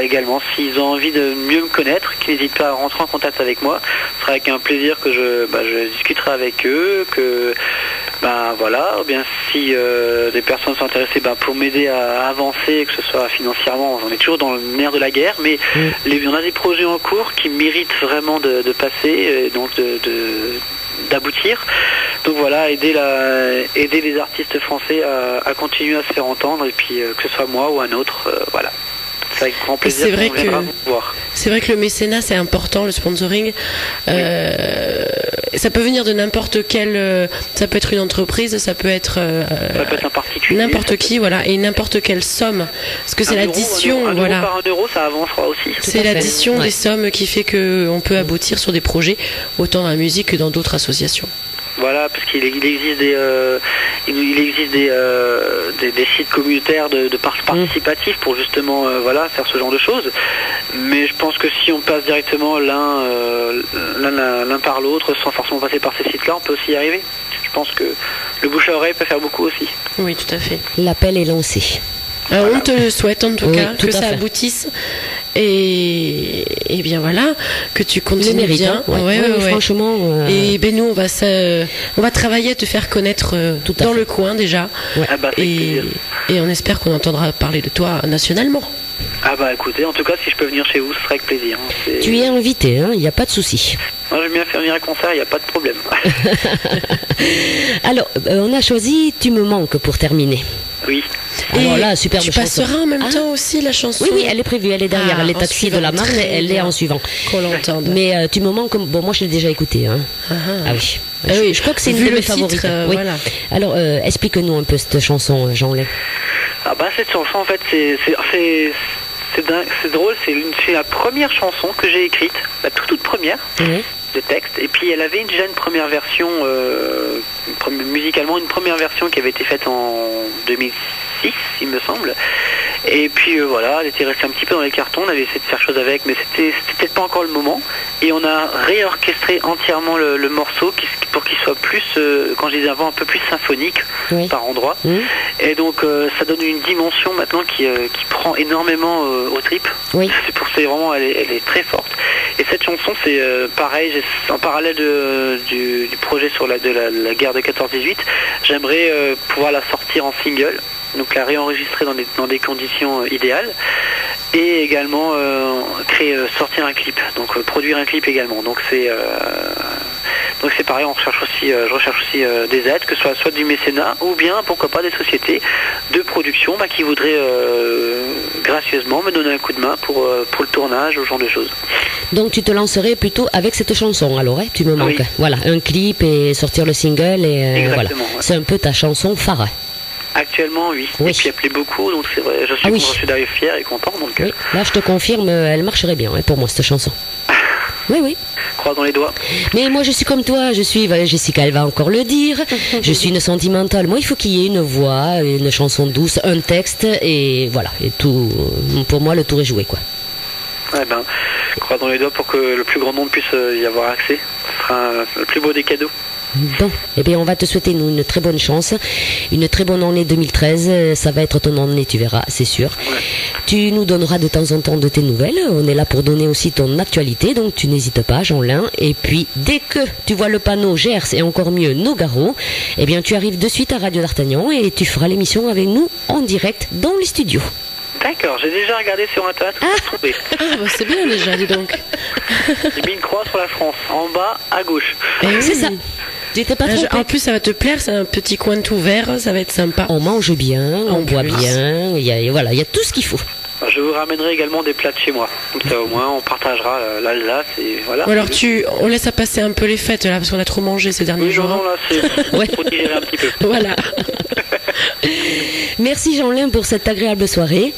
également s'ils ont envie de mieux me connaître, qu'ils n'hésitent pas à rentrer en contact avec moi. Ce sera avec un plaisir que je discuterai avec eux, que voilà, ou bien si des personnes sont intéressées pour m'aider à avancer, que ce soit financièrement, on est toujours dans le nerf de la guerre, mais on a des projets en cours qui méritent vraiment de passer, et donc d'aboutir. Donc voilà, aider les artistes français à continuer à se faire entendre, et puis que ce soit moi ou un autre, voilà. C'est avec grand plaisir c'est vrai qu'on viendra que- vous voir. C'est vrai que le mécénat, c'est important, le sponsoring. Ça peut venir de n'importe quelle... ça peut être une entreprise, ça peut être... Ça peut être un particulier. n'importe qui, voilà, et n'importe quelle somme. Parce que c'est l'addition, un voilà. euro par 1 euro, ça avancera aussi. C'est à fait. l'addition Ouais. des sommes qui fait qu'on peut aboutir sur des projets, autant dans la musique que dans d'autres associations. Voilà, parce qu'il existe des sites communautaires de participatifs pour justement voilà, faire ce genre de choses. Mais je pense que si on passe directement l'un par l'autre sans forcément passer par ces sites-là, on peut aussi y arriver. Je pense que le bouche à oreille peut faire beaucoup aussi. Oui, tout à fait. L'appel est lancé. On te le souhaite en tout Oui, cas, tout que à ça fait. aboutisse et bien voilà, que tu Le continues mérite, bien. hein, ouais. Ouais, franchement. Et ben nous on va travailler à te faire connaître Tout à dans fait. le coin déjà. Ah bah, avec plaisir. Et on espère qu'on entendra parler de toi nationalement. Ah bah écoutez, en tout cas, si je peux venir chez vous, ce serait avec plaisir. Hein. Tu es invité, il n'y a pas de souci. Moi, j'aime bien faire venir un concert, il n'y a pas de problème. Alors, on a choisi Tu me manques pour terminer. Oui. Alors Et là, superbe tu chanson. passeras en même Ah. temps aussi la chanson. Oui, oui, elle est prévue, elle est derrière. Ah, Elle est en taxi de la suivant, Marne, très elle est bien. en suivant. Qu'on l'entende. Mais tu me manques, bon, moi je l'ai déjà écouté. Hein. Ah, Ah oui. Ah oui, Je crois que c'est une vu de le mes titre, favorites. Oui. voilà. Alors, explique-nous un peu cette chanson, Jean-Lé. Ah bah cette chanson, en fait, c'est drôle, c'est la première chanson que j'ai écrite, la toute première. Oui. De texte, et puis elle avait déjà une première version musicalement, une première version qui avait été faite en 2006 il me semble, et puis voilà, elle était restée un petit peu dans les cartons, on avait essayé de faire chose avec, mais c'était peut-être pas encore le moment, et on a réorchestré entièrement le morceau pour qu'il soit plus, quand je disais avant, un peu plus symphonique Oui. par endroits, Mmh. et donc ça donne une dimension maintenant qui prend énormément aux tripes. Oui. C'est vraiment, elle est très forte. Et cette chanson, c'est pareil, en parallèle du projet sur la guerre de 14-18, j'aimerais pouvoir la sortir en single, donc la réenregistrer dans des conditions idéales, et également sortir un clip, donc produire un clip également. Donc c'est pareil, je recherche aussi des aides, que ce soit du mécénat ou bien pourquoi pas des sociétés de production qui voudraient gracieusement me donner un coup de main pour le tournage, ce genre de choses. Donc tu te lancerais plutôt avec cette chanson, alors, hein, Tu me manques. Oui. Voilà, un clip et sortir le single, et voilà. Exactement, ouais. C'est un peu ta chanson phare. Actuellement, oui. Oui. Et puis elle plaît beaucoup, donc c'est vrai, je suis d'ailleurs fier et content, donc Oui. Là, je te confirme, elle marcherait bien, hein, pour moi, cette chanson. Oui, oui. croisons les doigts. Mais moi, je suis comme toi, Jessica, elle va encore le dire, je suis une sentimentale. Moi, il faut qu'il y ait une voix, une chanson douce, un texte, et voilà. Et tout, pour moi, le tour est joué, quoi. Ouais, croisons les doigts pour que le plus grand nombre puisse y avoir accès. Ce sera le plus beau des cadeaux. Bon, eh bien, on va te souhaiter une très bonne chance, une très bonne année 2013. Ça va être ton année, tu verras, c'est sûr. Ouais. Tu nous donneras de temps en temps de tes nouvelles. On est là pour donner aussi ton actualité, donc tu n'hésites pas, Jean-Lin. Et puis, dès que tu vois le panneau Gers et encore mieux Nogaro, eh bien, tu arrives de suite à Radio d'Artagnan et tu feras l'émission avec nous en direct dans les studios. D'accord, j'ai déjà regardé sur internet où se trouver. Ah, bah, c'est bien déjà, dis donc. J'ai mis une croix sur la France, en bas à gauche. Eh oui. C'est ça. Tu n'étais pas trompé. En plus, ça va te plaire, c'est un petit coin tout vert, ça va être sympa. On mange bien, on En boit plus. bien, il y a tout ce qu'il faut. Je vous ramènerai également des plats de chez moi. Comme ça, au moins, on partagera l'Alsace et voilà. Ou alors on laisse à passer un peu les fêtes là, parce qu'on a trop mangé ces derniers Oui, jours. non, là, c'est Ouais. faut digérer un petit peu. Voilà. Merci Jean-Lin pour cette agréable soirée.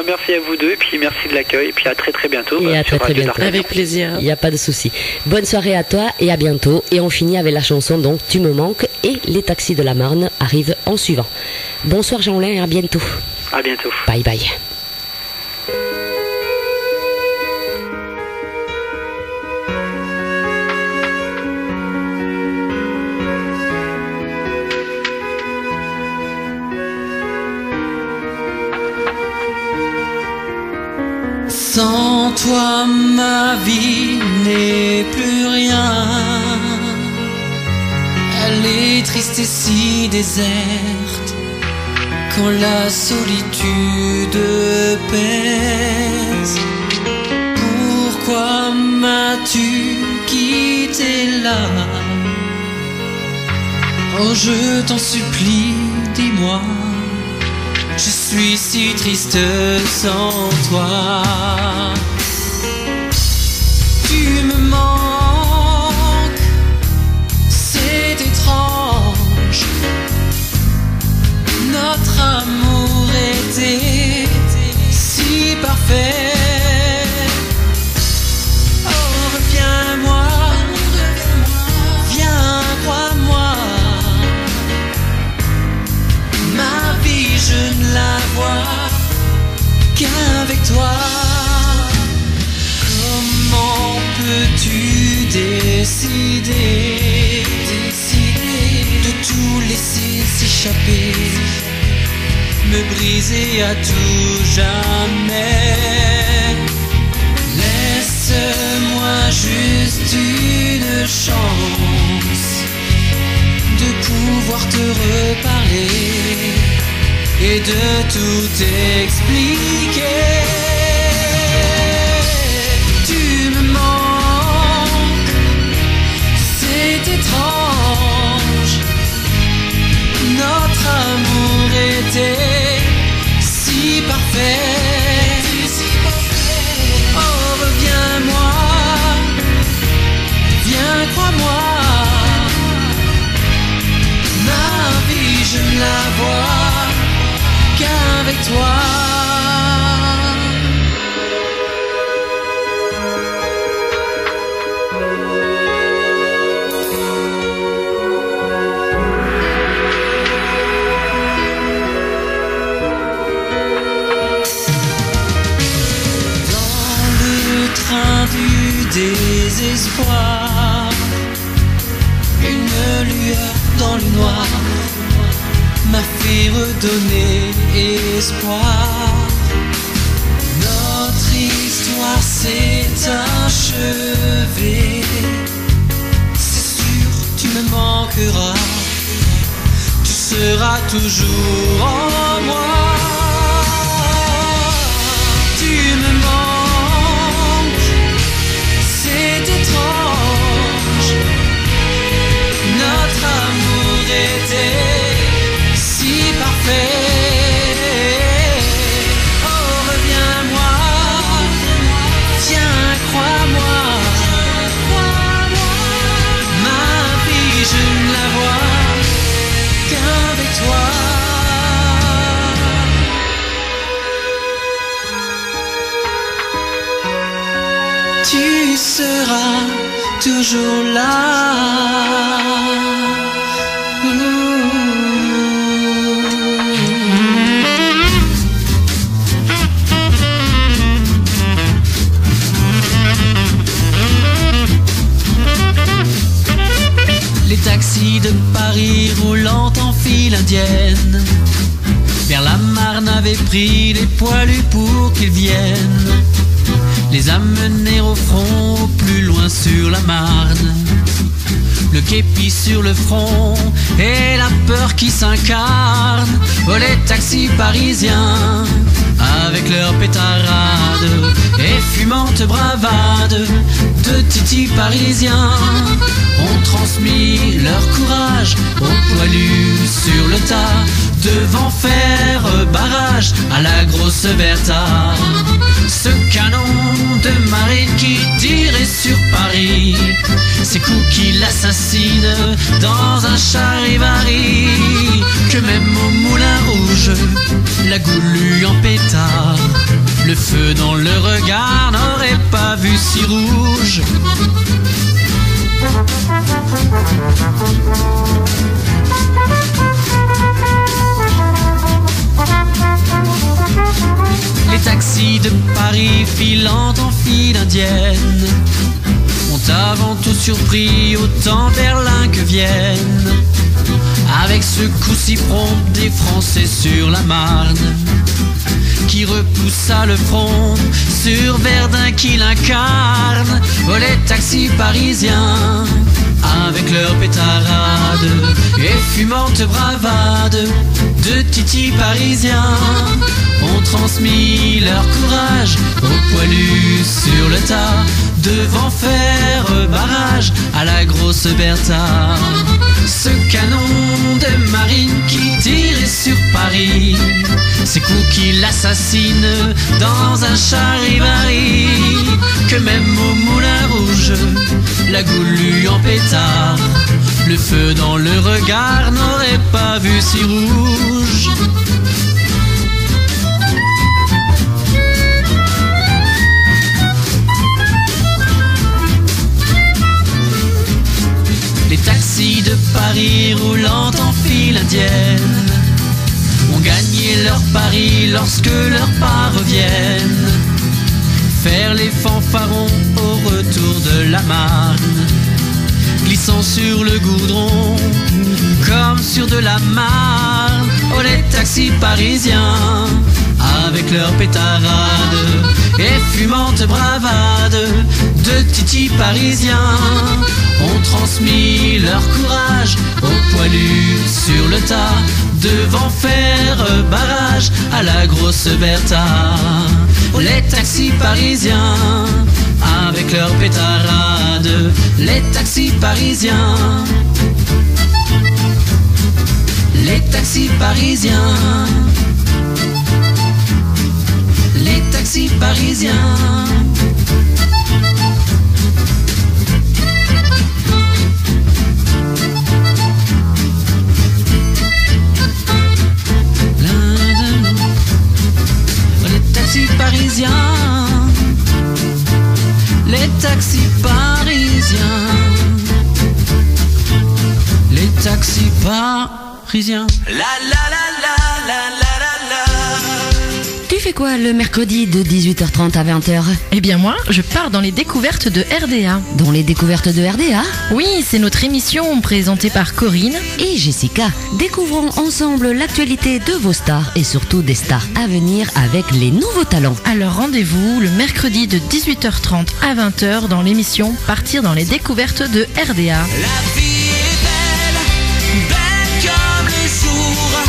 Merci à vous deux, et puis merci de l'accueil, et puis à très très bientôt. Et à sur très, Radio bientôt. D'Artagnan. Avec plaisir. Il n'y a pas de souci. Bonne soirée à toi et à bientôt. Et on finit avec la chanson donc Tu me manques et les taxis de la Marne arrivent en suivant. Bonsoir Jean-Lin et à bientôt. À bientôt. Bye bye. Sans toi, ma vie n'est plus rien. Elle est triste et si déserte quand la solitude pèse. Pourquoi m'as-tu quitté là? Oh, je t'en supplie, dis-moi. Je suis si triste sans toi. Tu me manques, c'est étrange. Notre amour était si parfait. Oh, reviens-moi, viens, crois-moi. qu'avec toi. Comment peux-tu décider de tout laisser s'échapper, me briser à tout jamais? Laisse-moi juste une chance de pouvoir te reparler et de tout expliquer. Tu me manques, c'est étrange. Notre amour était si parfait. Oh, reviens-moi, viens, crois-moi. Ma vie, je ne la vois qu'avec toi. Du désespoir, une lueur dans le noir m'a fait redonner espoir. Notre histoire s'est achevée. C'est sûr, tu me manqueras, tu seras toujours en moi. Tu me manques, c'est étrange. Notre amour était si parfait. Oh, reviens-moi, tiens, crois-moi. Ma vie, je ne la vois qu'avec toi. Tu seras toujours là. Les taxis de Paris roulant en file indienne vers la Marne avaient pris les poilus pour qu'ils viennent les amener au front, au plus loin sur la Marne. Le képi sur le front et la peur qui s'incarne. Oh, les taxis parisiens avec leurs pétarades et fumantes bravades de titis parisiens ont transmis leur courage aux poilus sur le tas, devant faire barrage à la grosse Bertha. Ce canon de marine qui tirait sur Paris, ces coups qui l'assassinent dans un charivari, que même au Moulin Rouge la goulue en pétard, le feu dans le regard n'aurait pas vu si rouge. Les taxis de Paris filant en file indienne ont avant tout surpris autant Berlin que Vienne, avec ce coup si prompt des Français sur la Marne, qui repoussa le front sur Verdun qui l'incarne. Oh, les taxis parisiens avec leurs pétarades et fumantes bravades de titis parisiens ont transmis leur courage aux poilus sur le tas, devant faire barrage à la grosse Bertha. Ce canon de marine qui tirait sur Paris, ces coups qui l'assassinent dans un charivari, que même au Moulin Rouge la goulue en pétard, le feu dans le regard n'aurait pas vu si rouge. Les taxis de Paris roulant en file indienne ont gagné leur Paris lorsque leurs pas reviennent, faire les fanfarons au retour de la Marne, glissant sur le goudron comme sur de la marne. Oh, les taxis parisiens avec leurs pétarades et fumantes bravades de titis parisiens ont transmis leur courage aux poilus sur le tas, devant faire barrage à la grosse Bertha. Oh, les taxis parisiens avec leurs pétarades, les taxis parisiens, les taxis parisiens, les taxis parisiens. Les taxis parisiens, les taxis parisiens, les taxis parisiens. La la la la la la la la. Tu fais quoi le mercredi de 18h30 à 20h? Eh bien moi, je pars dans les découvertes de RDA. Dans les découvertes de RDA Oui, c'est notre émission présentée par Corinne. et Jessica. Découvrons ensemble l'actualité de vos stars et surtout des stars à venir avec les nouveaux talents. Alors rendez-vous le mercredi de 18h30 à 20h dans l'émission Partir dans les découvertes de RDA. La vie est belle, belle comme le jour,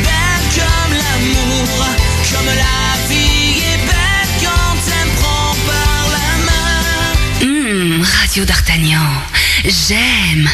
belle comme l'amour, comme la vie est belle quand elle me prend par la main. Radio d'Artagnan, j'aime.